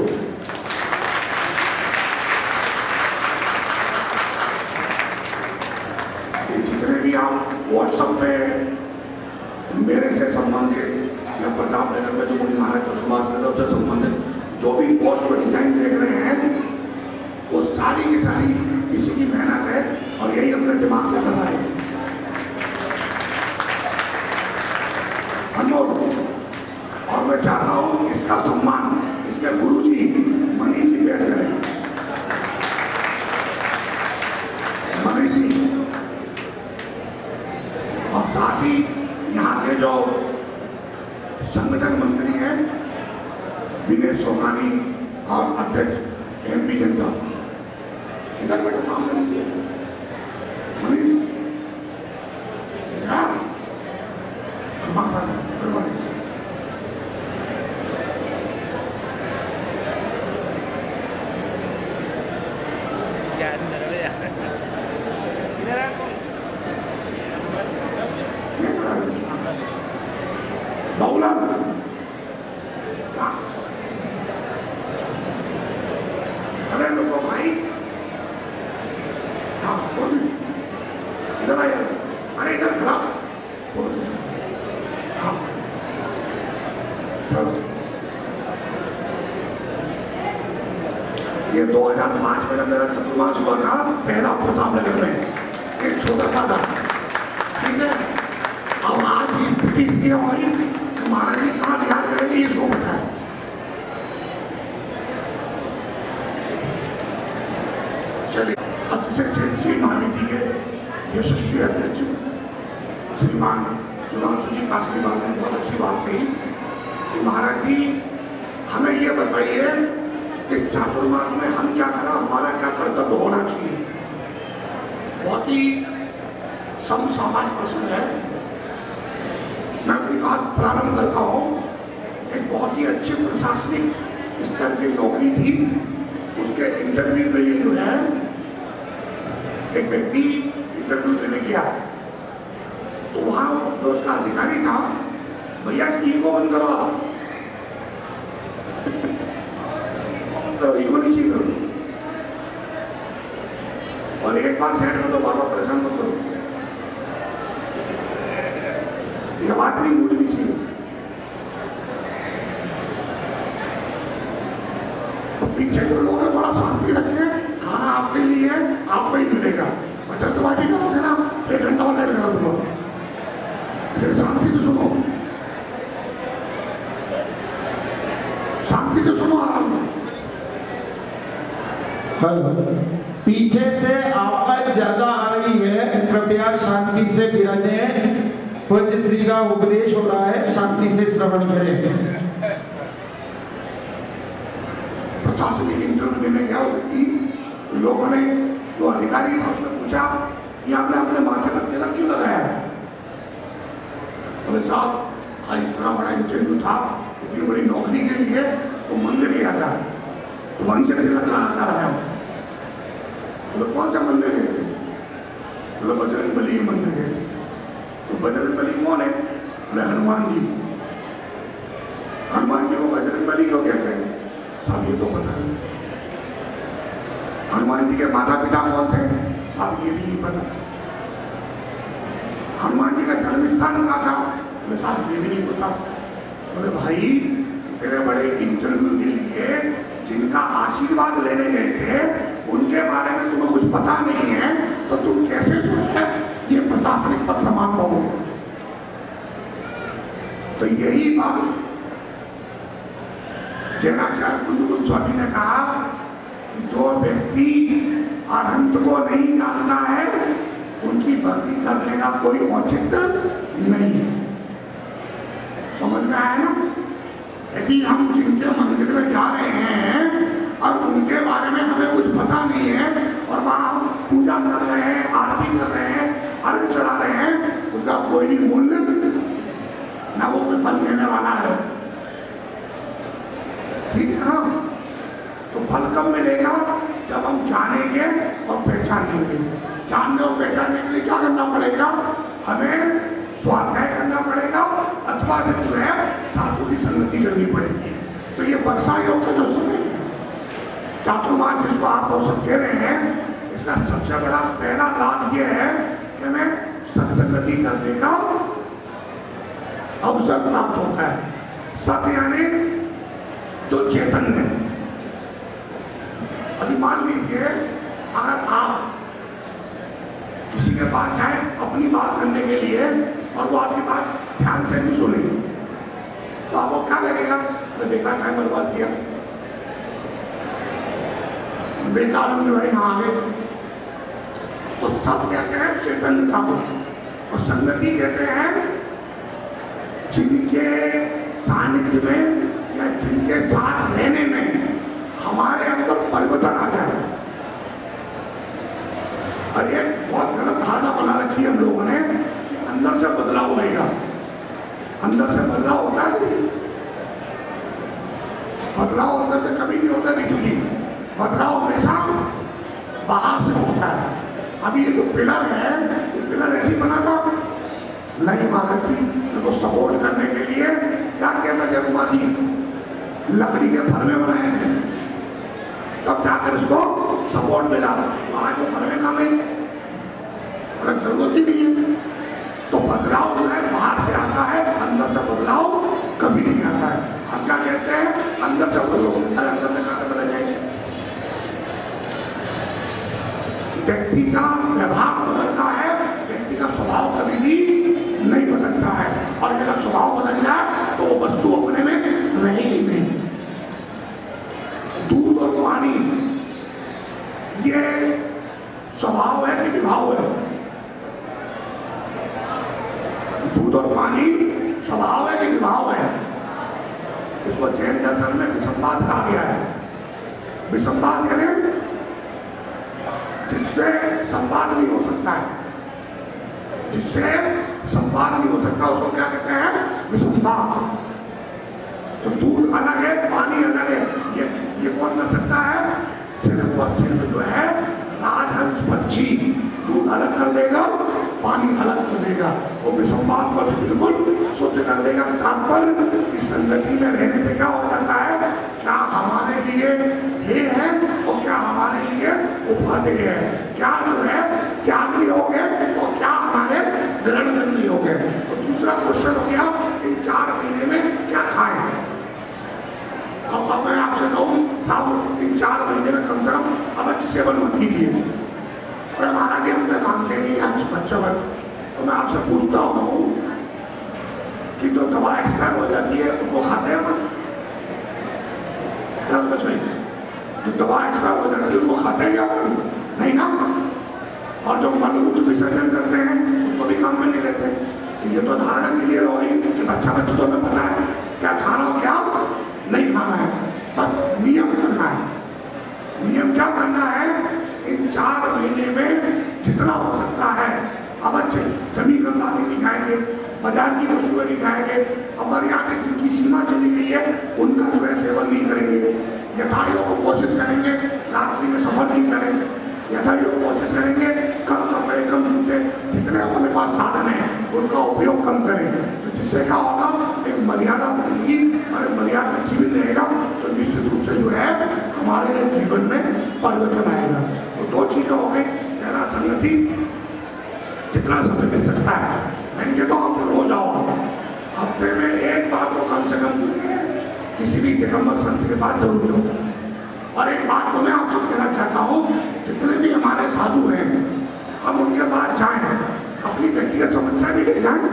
Speaker 9: ये जितने भी आप व्हाट्सएप पे मेरे से संबंधित या प्रतापनगर में जो मुनि महाराज चतुर्मास नगर से संबंधित जो भी पोस्ट और डिजाइन देख रहे हैं वो सारी की सारी इसी की मेहनत है और यही अपने दिमाग से कर रहा है। अनमोल, और मैं चाहता हूं इसका सम्मान इसके गुरुजी मनीष जी बैठ करें। मनीष जी और साथ ही यहाँ के जो संगठन मंत्री हैं विनय सोमानी और अध्यक्ष MP जनता, इधर बैठो सामने नीचे। मनीष बाबूलाल, अरे लोगों भाई, हाँ बोल, इधर आइए, अरे इधर खड़ा, हाँ, चलो। ये 2005 में जब मेरा चतुर्मास हुआ था, पहला प्रतापनगर में एक छोटा सा था, ठीक है। अब आज की स्थिति ये हुई, महाराज जी कहाँ ध्यान करेंगे इसको पता है। चलिए, अतिशय श्री महाराज जी के यशस्वी अध्यक्ष श्रीमान सुधांशु जी काशी बात ने बहुत अच्छी बात कही कि महाराज जी हमें ये बताइए इस चातुर्मास में हम क्या करें, हमारा क्या कर्तव्य होना चाहिए। बहुत ही समसामान्य प्रश्न है। मैं अपनी बात प्रारंभ करता हूँ। एक बहुत ही अच्छी प्रशासनिक स्तर की नौकरी थी, उसके इंटरव्यू के लिए जो है एक व्यक्ति इंटरव्यू देने गया, तो वहाँ जो उसका अधिकारी था, भैया इसकी ईगो बंद करो, ईगो नहीं चाहिए करो, और एक बार सेट में तो बार बार परेशान मत करो, यह बात नहीं भूलनी चाहिए। तो पीछे जो लोग हैं थोड़ा शांति रखें, खाना आपके लिए आपको ही मिलेगा, और जल्दबाजी करोगे ना 1 घंटा और लेट करो तुम, फिर शांति से सुनो, शांति से सुनो, आराम से।
Speaker 5: पीछे से आवाज ज्यादा आ रही है, कृपया शांति से विराजें। पूज्य श्री का उपदेश हो रहा है, शांति से श्रवण करें।
Speaker 9: प्रशासनिक इंटरव्यू देने गया व्यक्ति, लोगों ने जो अधिकारी था उसने पूछा कि आपने अपने माथे पर तिलक क्यों लगाया। बोले साहब आज इतना बड़ा इंटरव्यू था, इतनी बड़ी नौकरी के लिए तो मंदिर गया था, तो वहीं से तिलक लगाता रहा। बोले कौन सा मंदिर है? बोले बजरंग बली के मंदिर है। तो बजरंग बली कौन है? बोले हनुमान जी। हनुमान जी को बजरंग बली क्यों कहते हैं? साहब ये तो पता है। हनुमान जी के माता पिता कौन थे? साहब ये भी नहीं पता। हनुमान जी का जन्म स्थान कहाँ था? बोले साहब ये भी नहीं पता। बोले भाई इतने बड़े इंटरव्यू के लिए जिनका आशीर्वाद लेने गए थे उनके बारे में तुम्हें कुछ पता नहीं है, तो तुम कैसे जो है ये प्रशासनिक पद संभाल पाओगे? तो यही बात जैनाचार्य कुंदकुल स्वामी ने कहा कि जो व्यक्ति अनंत को नहीं जानता है उनकी भक्ति करने का कोई औचित्य नहीं है। समझ में आया ना? यदि हम जिनके मंदिर में जा रहे हैं और उनके बारे में हमें कुछ पता नहीं है और वहाँ पूजा कर रहे हैं, आरती कर रहे हैं, वाला है। ठीक है ना? तो फल कब मिलेगा? जब हम जानेंगे और पहचानेंगे। जानने और पहचानने के लिए क्या करना पड़ेगा? हमें स्वाध्याय करना पड़ेगा अथवा जो है साधु की संगति करनी पड़ेगी। तो ये वर्षा योग का जो समय चातुर्मास जिसको आप लोग सब कह रहे हैं, इसका सबसे बड़ा पहला लाभ ये है कि हमें सत्संगति करने का अवसर प्राप्त होता है। सत्य यानी जो चैतन्य। अभी मान लीजिए अगर आप किसी के पास जाए अपनी बात करने के लिए और वो आपकी बात ध्यान से नहीं सुने, तो आपको क्या लगेगा? अरे बेकार टाइम बर्बाद किया, बेकार हमने भाई यहाँ आ गए। तो सब कहते हैं चैतन्यता को, और संगति कहते हैं जिनके सानिध्य में या जिनके साथ रहने में हमारे अंदर परिवर्तन आ जाए। और ये बहुत गलत धारणा बना रखी है हम लोगों ने कि अंदर से बदलाव होएगा। अंदर से बदलाव होता है नहीं। बदलाव अंदर से कभी नहीं होता रितु जी। बदलाव हमेशा बाहर से होता है। अभी ये जो पिलर है, ये पिलर ऐसे ही बना था नहीं माना कि इसको सपोर्ट करने के लिए क्या कहना जगुमा जी लकड़ी के फरमे बनाए थे, तब जाकर इसको सपोर्ट मिला। तो आज वो फरमे का नहीं, और जरूरत ही नहीं है। तो बदलाव जो है बाहर से आता है, अंदर से बदलाव कभी नहीं आता है। हम क्या कहते हैं? अंदर से बदलो। अरे अंदर से कहां से बदल जाएंगे? व्यक्ति का व्यवहार बदलता है, व्यक्ति का स्वभाव कभी भी नहीं बदलता है। और अगर स्वभाव बदल जाए तो वो वस्तु अपने में रहेगी नहीं। दूध और पानी ये स्वभाव है कि विभाव है? दूध और पानी स्वभाव है कि विभाव है? इसको जैन दर्शन में विसंवाद कहा गया है। विसंवाद यानी जिससे संवाद नहीं हो सकता है, जिससे संवाद नहीं हो सकता उसको क्या कहते हैं? विसंवाद। तो दूध अलग है, पानी अलग है, ये कौन कर सकता है? सिर्फ और सिर्फ जो है राजहंस पक्षी दूध अलग कर देगा, पानी अलग कर देगा। वो विसंवाद को बिल्कुल शुद्ध कर देगा। तात्पर्य इस संगति में रहने से क्या हो जाता है? क्या हमारे लिए हे है और क्या हमारे लिए उपादेय है? क्या जो है त्यागी हो गए और क्या हमारे ग्रहण करने हो गए? तो दूसरा क्वेश्चन हो गया, इन 4 महीने में क्या खाएं? अब मैं आपसे कहूँ आप इन 4 महीने में कम से कम अब अच्छी सेवन मत कीजिए। और हमारा कि हम मानते नहीं आज बच्चा तो मैं आपसे पूछता हूँ कि जो दवा एक्सपायर हो जाती है उसको खाते हैं मत? जो दवा एक्सपायर हो जाती है उसको खाते हैं क्या? नहीं ना। और जो मलमूत्र विसर्जन करते हैं उसको भी काम में नहीं लेते। तो ये तो धारणा क्लियर हो गई कि बच्चा बच्चों में पता है क्या खाना हो क्या नहीं खाना है, बस नियम करना है। नियम क्या करना है? इन 4 महीने में जितना हो सकता है अब अच्छे जमीन गंदाती नहीं खाएंगे, बाजार की वस्तुएं नहीं खाएंगे, हमारे यहाँ तक जिनकी सीमा चली गई है उनका जो है सेवन नहीं करेंगे। यथायोग कोशिश करेंगे रात्रि में सफर नहीं करेंगे, यथायोग कोशिश करेंगे कम कपड़े कम जूते जितने अपने पास साधन है उनका उपयोग कम करेंगे। तो जिससे क्या होगा? एक मर्यादा बनेगी और मर्यादा जीवन रहेगा तो निश्चित रूप से जो है हमारे जीवन में परिवर्तन आएगा। तो 2 चीजें हो गई। पहला संगति जितना समय मिल सकता है, मैंने कहता हूँ आप रोज आओ, हफ्ते में एक बार तो कम से कम किसी भी दिगंबर संत के पास जरूर जाओ। और एक बात को मैं आपको कहना चाहता हूँ, जितने भी हमारे साधु हैं हम उनके पास जाएं, अपनी व्यक्तिगत समस्या भी ले जाएं,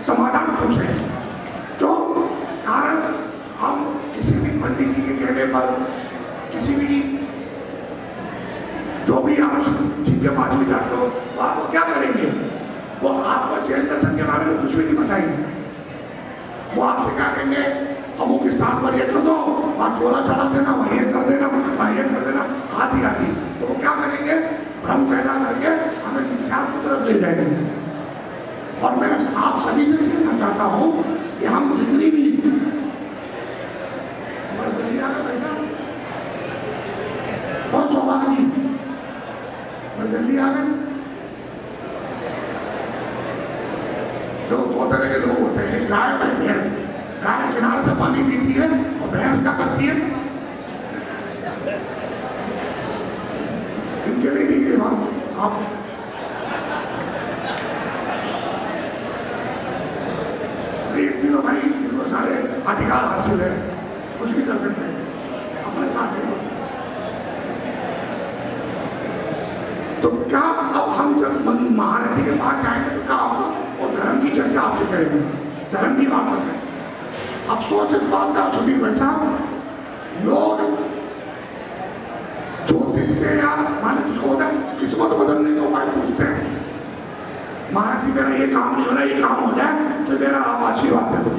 Speaker 9: समाधान पूछें। तो कारण हम किसी भी पंडित जी के कहने पर किसी भी जो भी आप जिनके पास भी जाते हो वो आपको क्या करेंगे? वो आपको जैन दर्शन के बारे में कुछ भी नहीं बताएंगे। वो आपसे क्या कहेंगे? अमुक स्थान पर ये कर दो, वहाँ चोला चढ़ा देना, वहाँ ये कर देना, वहाँ ये कर देना, आदि आदि। तो वो क्या करेंगे? भ्रम पैदा करके हमें मिथ्या की तरफ ले जाएंगे। और मैं आप सभी से कहना चाहता हूँ कि हम जितनी भी बरगलिया का पैसा बहुत सौभाग्य बरगलिया में दो तरह के लोग होते हैं, गाय और भैंस। गाय किनारे से पानी पीती है और भैंस क्या करती है, इनके लिए नहीं ये बात। आप ये तीनों भाई इनको सारे अधिकार हासिल है, कुछ भी कर सकते हैं अपने साथ ही। तो क्या अब हम जब महारथी के पास जाएंगे तो क्या होगा, वो धर्म की चर्चा आपसे करेंगे, धर्म की बात बताएं। अफसोस इस बात का सुधीर बैठा, लोग ज्योतिष के या माने किसको होता है किस्मत बदलने के उपाय पूछते हैं। महाराज जी मेरा ये काम नहीं हो रहा, ये काम हो जाए तो मेरा आप आशीर्वाद दे दो।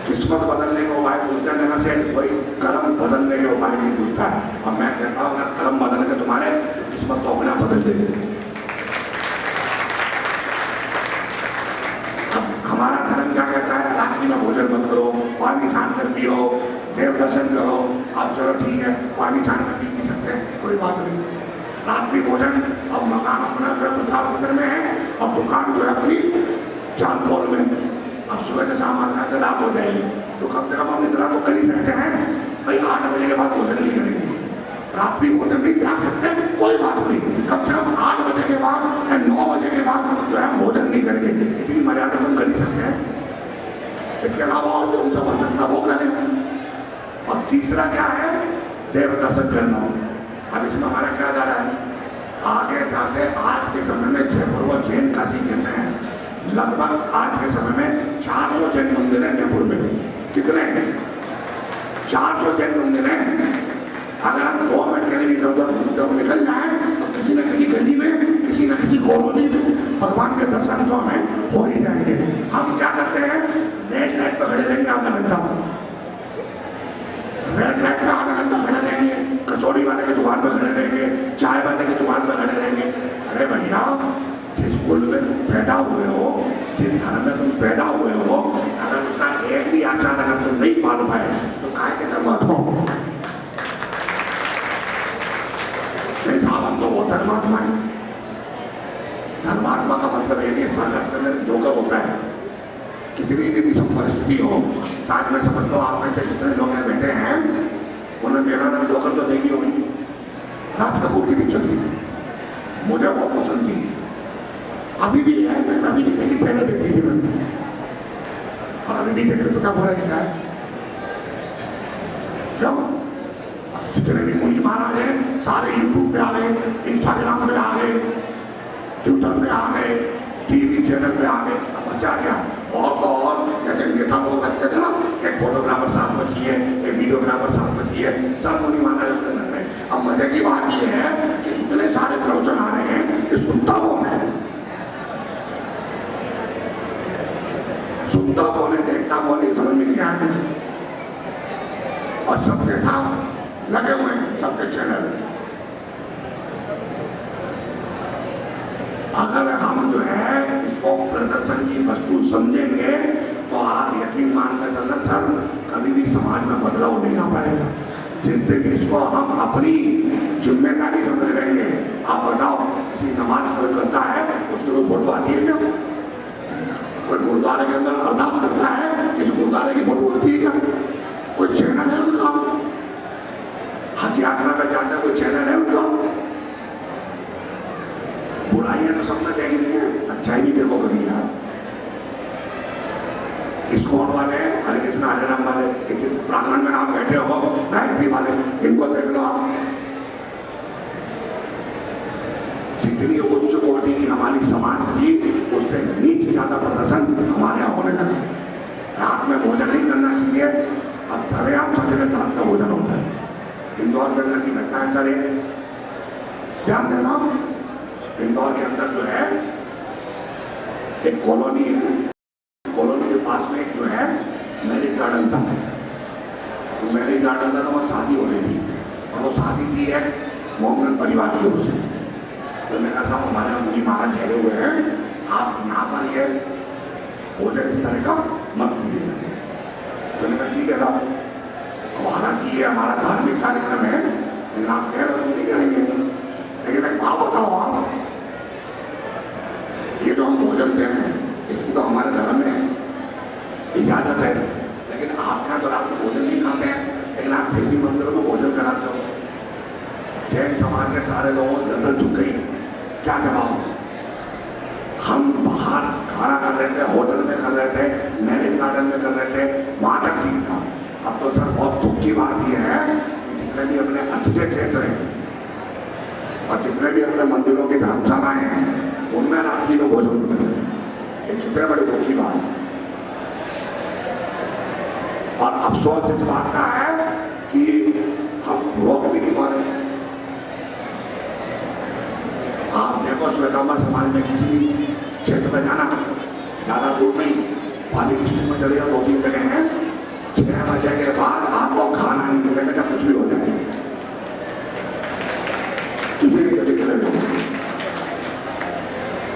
Speaker 9: किस्मत बदलने के उपाय पूछते हैं, नगर से कोई कर्म बदलने के उपाय नहीं पूछता है। और मैं कहता हूँ अगर कर्म बदल के तुम्हारे तो किस्मत तो अपना बदल देंगे। हमारा धर्म क्या कहता है, रात्रि में भोजन मत करो, पानी छान कर पियो, देव दर्शन करो। अब चलो ठीक है, पानी छान कर पी सकते हैं, कोई बात नहीं। रात्रि भोजन, अब मकान अपना जो है प्रताप नगर में है और दुकान जो है अपनी चांदपुर में। अब सुबह से शाम आता है रात हो जाएगी तो कम से कम हम इतना तो कर ही सकते हैं भाई, 8 बजे के बाद भोजन नहीं करेंगे। रात्रि भोजन नहीं त्याग सकते, कोई बात नहीं, कम से कम 8 बजे के बाद या 9 बजे के बाद जो है भोजन नहीं करेंगे, इतनी मर्यादा हम कर ही सकते हैं। इसके अलावा और जो हमसे बन सकता वो करें। और तीसरा क्या है, देव दर्शन करना। अब इसमें हमारा क्या जा रहा है, आगे जाते आज के समय में जयपुर को जैन काशी कहते हैं। लगभग आज के समय में 400 जैन मंदिर है जयपुर में। कितने हैं? 400 जैन मंदिर हैं। अगर हम 2 मिनट के लिए जब निकल जाए तो किसी न किसी गली में, किसी न किसी कॉलोनी में भगवान के दर्शन तो हमें हो ही जाएंगे। हम क्या करते हैं, रेड लाइट पर खड़े रहेंगे आधा घंटा, रेड लाइट पर आधा घंटा खड़े रहेंगे, कचौड़ी वाले की दुकान पर खड़े रहेंगे, चाय वाले की दुकान पर खड़े रहेंगे। अरे भैया, जिस कुल में तुम पैदा हुए हो, जिस धर्म में तुम पैदा हुए हो, अगर उसका एक भी आचार अगर तुम नहीं मान पाए तो काय के धर्मात्मा हो? नहीं साहब, हम तो वो धर्मात्मा है। धर्मात्मा का मतलब ये सर्कस करने में जोकर होता है। कितनी भी सब परिस्थिति हो, साथ में समझ लो आप में से जितने लोग हैं बैठे हैं, उन्हें मेरा नाम जोकर तो देखी होगी। राज कपूर की पिक्चर थी, मुझे बहुत पसंद थी, अभी भी है, मैं अभी नहीं देखी, पहले देखी थी मैं, और अभी भी देख रहे तो क्या बुरा नहीं है। क्यों? जितने भी मुनि महाराज हैं सारे यूट्यूब पे आ गए, इंस्टाग्राम पे आ गए, ट्विटर पे आ गए, टीवी चैनल पे आ गए। अब बचा क्या? और जैसे नेता लोग रखते थे ना, एक फोटोग्राफर साथ में चाहिए, एक वीडियोग्राफर साथ में चाहिए, सब मुनि महाराज अपने लग रहे हैं। अब मजे की बात यह है कि इतने सारे प्रवचन आ रहे हैं कि सुनता कौन है? सुनता कौन है, देखता कौन है, समझ में नहीं आ रही। और सबके साथ लगे हुए हैं, सबके चैनल। अगर हम जो है इसको प्रदर्शन की वस्तु समझेंगे तो आप यकीन मानकर चलना सर, कभी भी समाज में बदलाव नहीं आ पाएगा। जिस दिन इसको हम अपनी जिम्मेदारी समझ लेंगे, आप बताओ किसी नमाज कोई करता है उसके कोई फोटो आती है क्या? कोई गुरुद्वारे के अंदर अरदास करता है, किसी गुरुद्वारे की फोटो आती है क्या? कोई चैनल है उनका? हज यात्रा का जाता है, कोई चैनल है उनका? बुराइयां तो सबने देखनी है, अच्छाई भी देखो कभी यार। इस्कॉन वाले, हरे कृष्ण हरे राम वाले, जिस प्रांगण में आप बैठे हो, गायत्री वाले, इनको देख लो आप। जितनी उच्च कोटि की हमारी समाज की, उससे नीचे ज्यादा प्रदर्शन हमारे यहाँ होने लगा। रात में भोजन नहीं करना चाहिए, अब धरेआम सवेरे रात का भोजन होता है। इंदौर के अंदर की घटना है सर, ध्यान देना। इंदौर के अंदर जो है एक कॉलोनी है, कॉलोनी के पास में एक जो है मैरिज गार्डन था। तो मैरिज गार्डन था तो वहाँ शादी हो रही थी, और वो शादी की है मोहम्मद परिवार की ओर से। तो मैंने कहा साहब हमारे यहाँ मुनि महाराज ठहरे हुए हैं, आप यहाँ पर ये भोजन इस तरह का मत कीजिए। तो मैंने कहा ठीक है साहब, हालांकि ये हमारा धार्मिक कार्यक्रम है, लेकिन आप कह रहे हो नहीं करेंगे। लेकिन एक बात बताओ, आप ये जो हम भोजन दे रहे हैं इसकी तो हमारे धर्म में इजाजत है, लेकिन आपका तो रात में भोजन नहीं खाते हैं, लेकिन आप फिर भी मंदिरों में भोजन कराते हो। जैन समाज के सारे लोगों की गर्दन झुक गई। क्या जवाब है? हम बाहर खाना कर रहे थे, होटल में कर रहे थे, मैरिज गार्डन में कर रहे थे, वहां तक ठीक था। अब तो सर बहुत दुख की बात यह है कि जितने भी अपने अच्छे क्षेत्र हैं और जितने भी अपने मंदिरों की धर्मशालाएं हैं उनमें रात्रि में भोजन मिलते हैं। ये कितने बड़े दुख की बात है। और अफसोस इस बात का है कि हम रोक भी नहीं पा रहे। आप देखो श्वेतांबर समाज में किसी क्षेत्र में जाना, ज्यादा दूर नहीं, पाली डिस्ट्रिक्ट में चले जाओ, 2-3 जगह हैं, 6 बजे के बाद आपको खाना नहीं मिलेगा, जब कुछ भी हो जाए किसी भी जगह चले जाओ।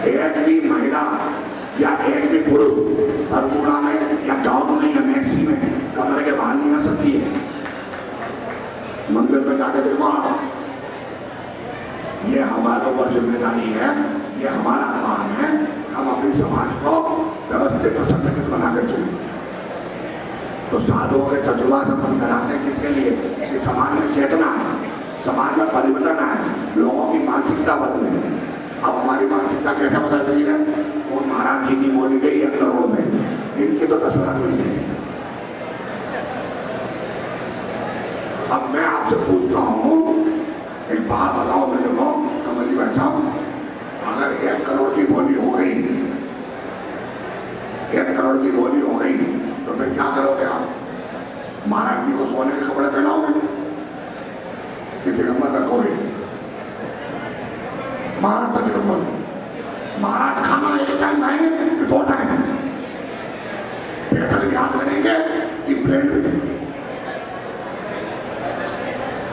Speaker 9: एक भी महिला या एक भी पुरुष बरमूडा में या गाँव में या मैक्सी में कमरे के बाहर नहीं आ सकती है। मंदिर में जाकर देखो आप, ये हमारे ऊपर जिम्मेदारी है, ये हमारा काम है, हम अपने समाज को व्यवस्थित और संगठित बनाकर चलें। तो साधुओं के चतुर्वाद हम कराते हैं किसके लिए? कि समाज में चेतना है, समाज में परिवर्तन है, लोगों की मानसिकता बदले। अब हमारी मानसिकता कैसे बदल रही है? वो महाराज जी की बोली गई 1 करोड़ में, इनकी तो 10 लाख में गई। अब मैं आपसे पूछता हूँ, एक बात बताओ मेरे को, कमल जी बैठा, अगर 1 करोड़ की बोली हो गई, 1 करोड़ की बोली हो गई, तो फिर क्या करोगे आप? महाराज जी को सोने के कपड़े पहनाओगे कि दिगंबर रखोगे? महाराज तो दिगंबर, महाराज खाना 1 टाइम खाएंगे कि 2 टाइम? बेहतर याद करेंगे कि प्लेट में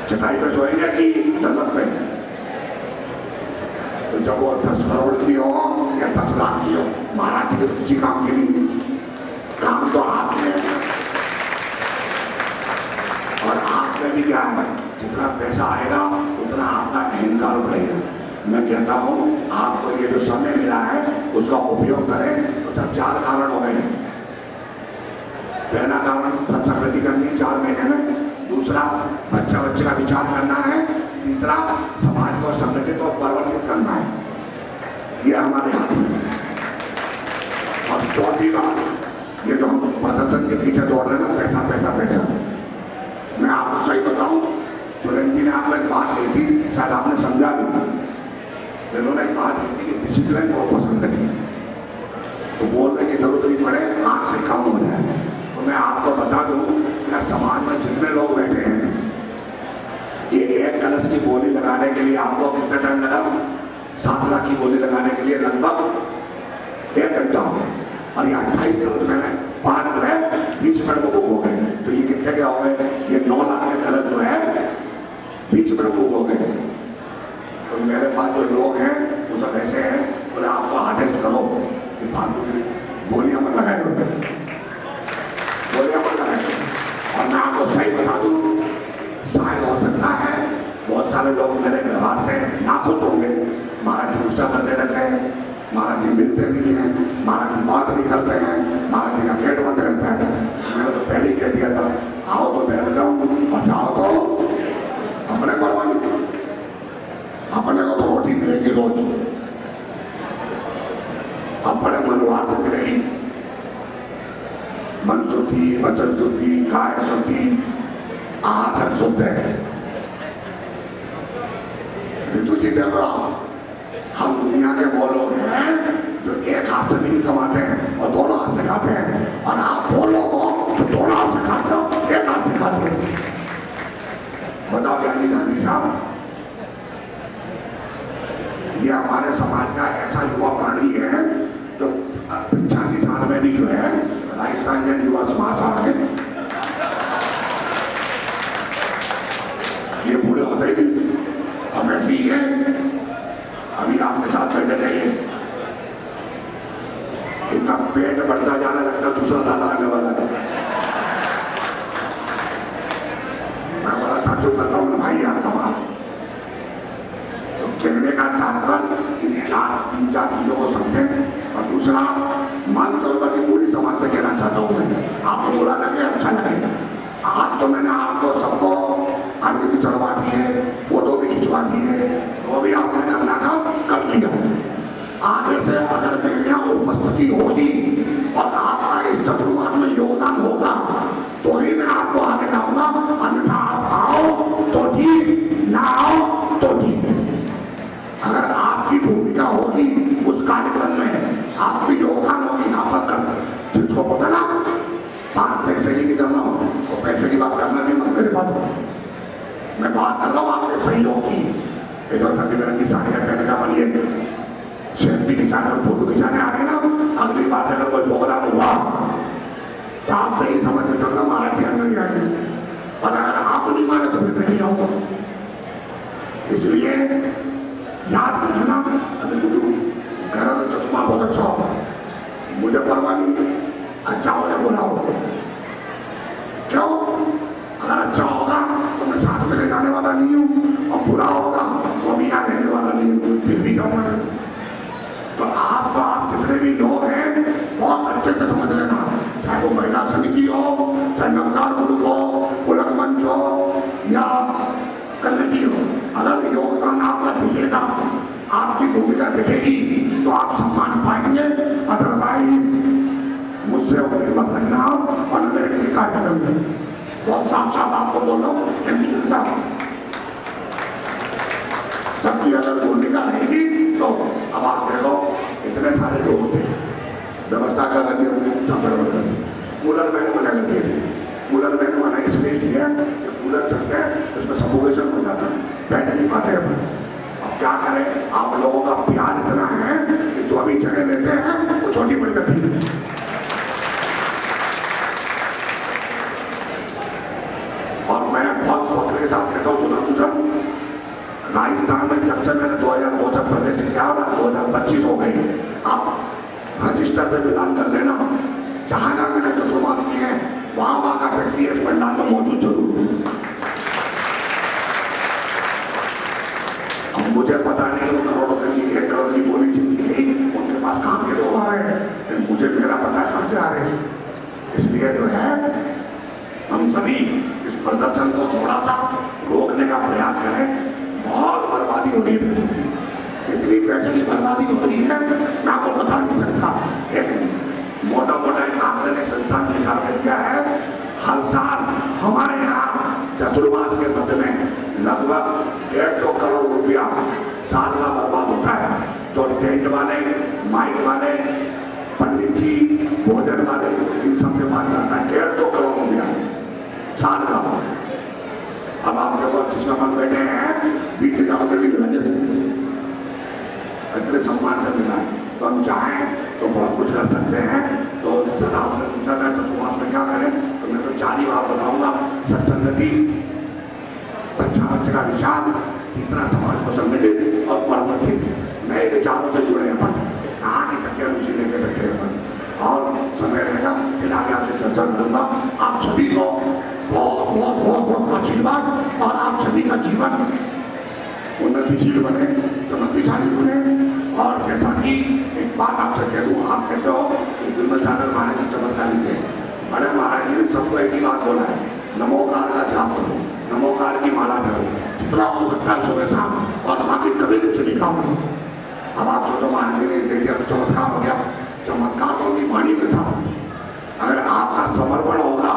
Speaker 9: चटाई पे सोएंगे कि दलत पे? तो जब वो 10 करोड़ की हो या 10 लाख की हो, महाराज जी किसी काम की नहीं, काम तो आप में। और आप में भी क्या है, जितना पैसा आएगा उतना आपका अहंकार बढ़ेगा। मैं कहता हूँ आपको ये जो समय मिला है उसका उपयोग करें। तो सब 4 कारण हो गए। पहला कारण सत्संगति करनी है 4 महीने में, दूसरा बच्चे का विचार करना है, तीसरा समाज को संगठित और परिवर्तित करना है, ये हमारे हाथ में है। और चौथी बात, ये जो हम प्रदर्शन के पीछे दौड़ रहे हैं ना, पैसा पैसा पैसा, मैं आपको सही बताऊं, सुरेंद्र जी ने आपको एक बात कही थी, शायद आपने समझा नहीं। इन्होंने एक बात कही थी कि डिसिप्लिन बहुत पसंद है, तो बोलने की जरूरत नहीं पड़े, आंख से काम हो जाए। तो मैं आपको बता दूं कि समाज में जितने लोग बैठे हैं, ये 1 कलश की बोली लगाने के लिए आपको कितना टाइम लगा? 7 लाख की बोली लगाने के लिए लगभग 1 घंटा हो। और ये 28 कलश मैंने 5 जो है 20 मिनट में बुक हो गए। तो ये कितने के हो गए? ये 9 लाख के कलश जो है 20 मिनट बुक हो गए। तो मेरे पास जो लोग हैं वो सब ऐसे हैं, बोले आपको आदेश करो कि फालतू की बोलियां मत लगाए होते, बोलियां मत लगाए। और मैं आपको सही बता दूं, शायद हो सकता है बहुत सारे लोग मेरे व्यवहार से नाखुश होंगे। महाराज जी गुस्सा करने लगते हैं, महाराज जी मिलते नहीं हैं, महाराज जी बात नहीं करते हैं, महाराज जी का गेट बंद रहता है। मैंने तो पहले ही कह दिया था, आओ तो बैठ जाओ और जाओ तो अपने परवाह नहीं, अपने को तो रोटी मिलेगी रोज, अब बड़े मनोभाव से मिलेगी। मन शुद्धि, वचन शुद्धि, काय शुद्धि, आदत शुद्ध है। ऋतु जी देख रहा, हम दुनिया के वो लोग हैं जो एक हाथ से नहीं कमाते हैं और दोनों हाथ से खाते हैं, और आप वो लोग हो जो दोनों हाथ से खाते हो, एक हाथ से खाते हो। बताओ ज्ञानी गांधी साहब, ये हमारे समाज का ऐसा युवा प्राणी है जो 85 साल में भी जो है राजस्थान युवा समाज आ गए। ये बूढ़े होते ही हम ऐसे ही है। अभी आपके साथ बैठे रहिए, इनका पेट बढ़ता जा शुरू करता हूँ भाई आपका बात। तो कहने का तात्पर्य इन तीन चार चीजों को समझे। और दूसरा, मानसरोवर की पूरी समाज से कहना चाहता हूँ मैं, आपको बुरा लगे अच्छा लगे, आज तो मैंने आपको सबको आगे भी चढ़वा दिए, फोटो भी खिंचवा दिए, जो भी आपने करना था कर लिया। आगे से अगर मेरे यहाँ उपस्थिति होगी और आपका इस चतुर्मास में योगदान होगा तो ही मैं आपको आगे लाऊंगा, अन्यथा आप आओ तो ठीक, ना आओ तो ठीक। अगर आपकी भूमिका होगी उस कार्यक्रम में, आपकी योगदान होगी यहाँ पर कर, जिसको पता ना बात पैसे की करना हो तो पैसे की बात करना नहीं, मत मेरे बात। मैं बात कर रहा हूँ आपके सहयोग की। एक और रंग बिरंगी साड़ियाँ पहने का बनिए, सेल्फी खिंचाने और फोटो खिंचाने आ गए ना, अगली बात अगर कोई प्रोग्राम हुआ तो आप नहीं समझ में चलना महाराज जी अंदर नहीं आएंगे, और अगर आप नहीं माने तो फिर नहीं आऊंगा। इसलिए याद रखना, अभी घर में चश्मा बहुत अच्छा होगा, मुझे परवाह नहीं, अच्छा हो या बुरा हो। क्यों? अगर अच्छा होगा तो मैं साथ में ले जाने वाला नहीं हूँ, और बुरा होगा तो भी यहाँ रहने वाला नहीं हूँ, फिर भी जाऊंगा। तो आप जितने भी लोग हैं बहुत अच्छे से समझ लेना, चाहे वो महिला समिति हो, चाहे नवकार गुरु हो, पुलक मंच हो या कमेटी हो, अगर योगदान आपका दिखेगा, आपकी भूमिका दिखेगी तो आप सम्मान पाएंगे। अदरवाइज मुझसे मत लगना और मेरे किसी कार्यक्रम में बहुत साफ साफ आपको बोलो, सबकी अगर भूमिका रहेगी तो अब आप देखो इतने सारे लोग थे, व्यवस्था कर रहे थे, कूलर मैंने मना कर दिए थे। कूलर मैंने मना इसलिए किया कि कूलर चलते हैं उसमें सफोकेशन हो जाता है, बैठ नहीं पाते अपन। अब क्या करें, आप लोगों का प्यार इतना है कि जो भी जगह लेते हैं वो छोटी पड़ जाती है। और मैं बहुत फख्र के साथ कहता हूँ, सुना राजस्थान में जब से मैंने 2002 से प्रवेश किया और 2025 हो गई, आप रजिस्टर पे मिलान कर लेना, जहाँ जहाँ मैंने चतुर्मास किए हैं वहाँ का व्यक्ति इस पंडाल में मौजूद जरूर। अब मुझे पता नहीं वो करोड़ों की 1 करोड़ की बोली जितनी गई उनके पास काम के लोग आ रहे हैं, मुझे मेरा पता है कहाँ से आ रहे हैं। इसलिए जो है हम सभी इस प्रदर्शन को थोड़ा सा रोकने का प्रयास करें। बहुत बर्बादी हो रही है, इतनी पैसे की बर्बादी हो रही है मैं आपको बता नहीं सकता। एक मोटा एक आंकड़े ने संस्थान निकाल के दिया है, हर साल हमारे यहाँ चतुर्मास के मध्य में लगभग 150 करोड़ रुपया साल का बर्बाद होता है, जो टेंट वाले, माइक वाले, पंडित जी, भोजन वाले, इन सब के पास जाता है 150 करोड़ रुपया साल का। अब आप देखो जिसमें हम बैठे हैं 20,000 रुपये भी मिला, जैसे इतने सम्मान से मिला है, तो हम चाहें तो बहुत कुछ कर सकते हैं। तो सर आपने पूछा था चतुर्मास में क्या करें, तो मैं तो 4 ही बात बताऊंगा, सत्संगति, अच्छा का विचार, तीसरा समाज को संगठित और परवर्तित नए विचारों से जुड़े अपन, कहाँ की तकिया रुचि लेके बैठे अपन। और समय रहेगा फिर आगे आपसे चर्चा करूंगा। आप सभी को बहुत बहुत बहुत बहुत आशीर्वाद, और आप सभी का जीवन उन्नतिशील बने, चमत्कारिशाली बने। और जैसा कि एक बात आपसे कह दूँ, आप कहते हो कि बिमलसागर महाराज जी चमत्कारी थे, बड़े महाराज जी ने सबको एक ही बात बोला है, नमोकार का जाप करो, नमोकार की माला करो, जितना हो सकता है सुबह शाम, और बाकी कभी कुछ नहीं खाओ। अब आप सोचो महाराज जी ने देखिए चमत्कार हो गया, चमत्कार तो उनकी वाणी में था। अगर आपका समर्पण होगा,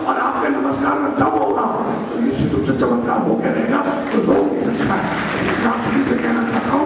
Speaker 9: और आपके नमस्कार में दम होगा तो निश्चित रूप से चमत्कार हो गया रहेगा। तो लोग कहना चाहता हूँ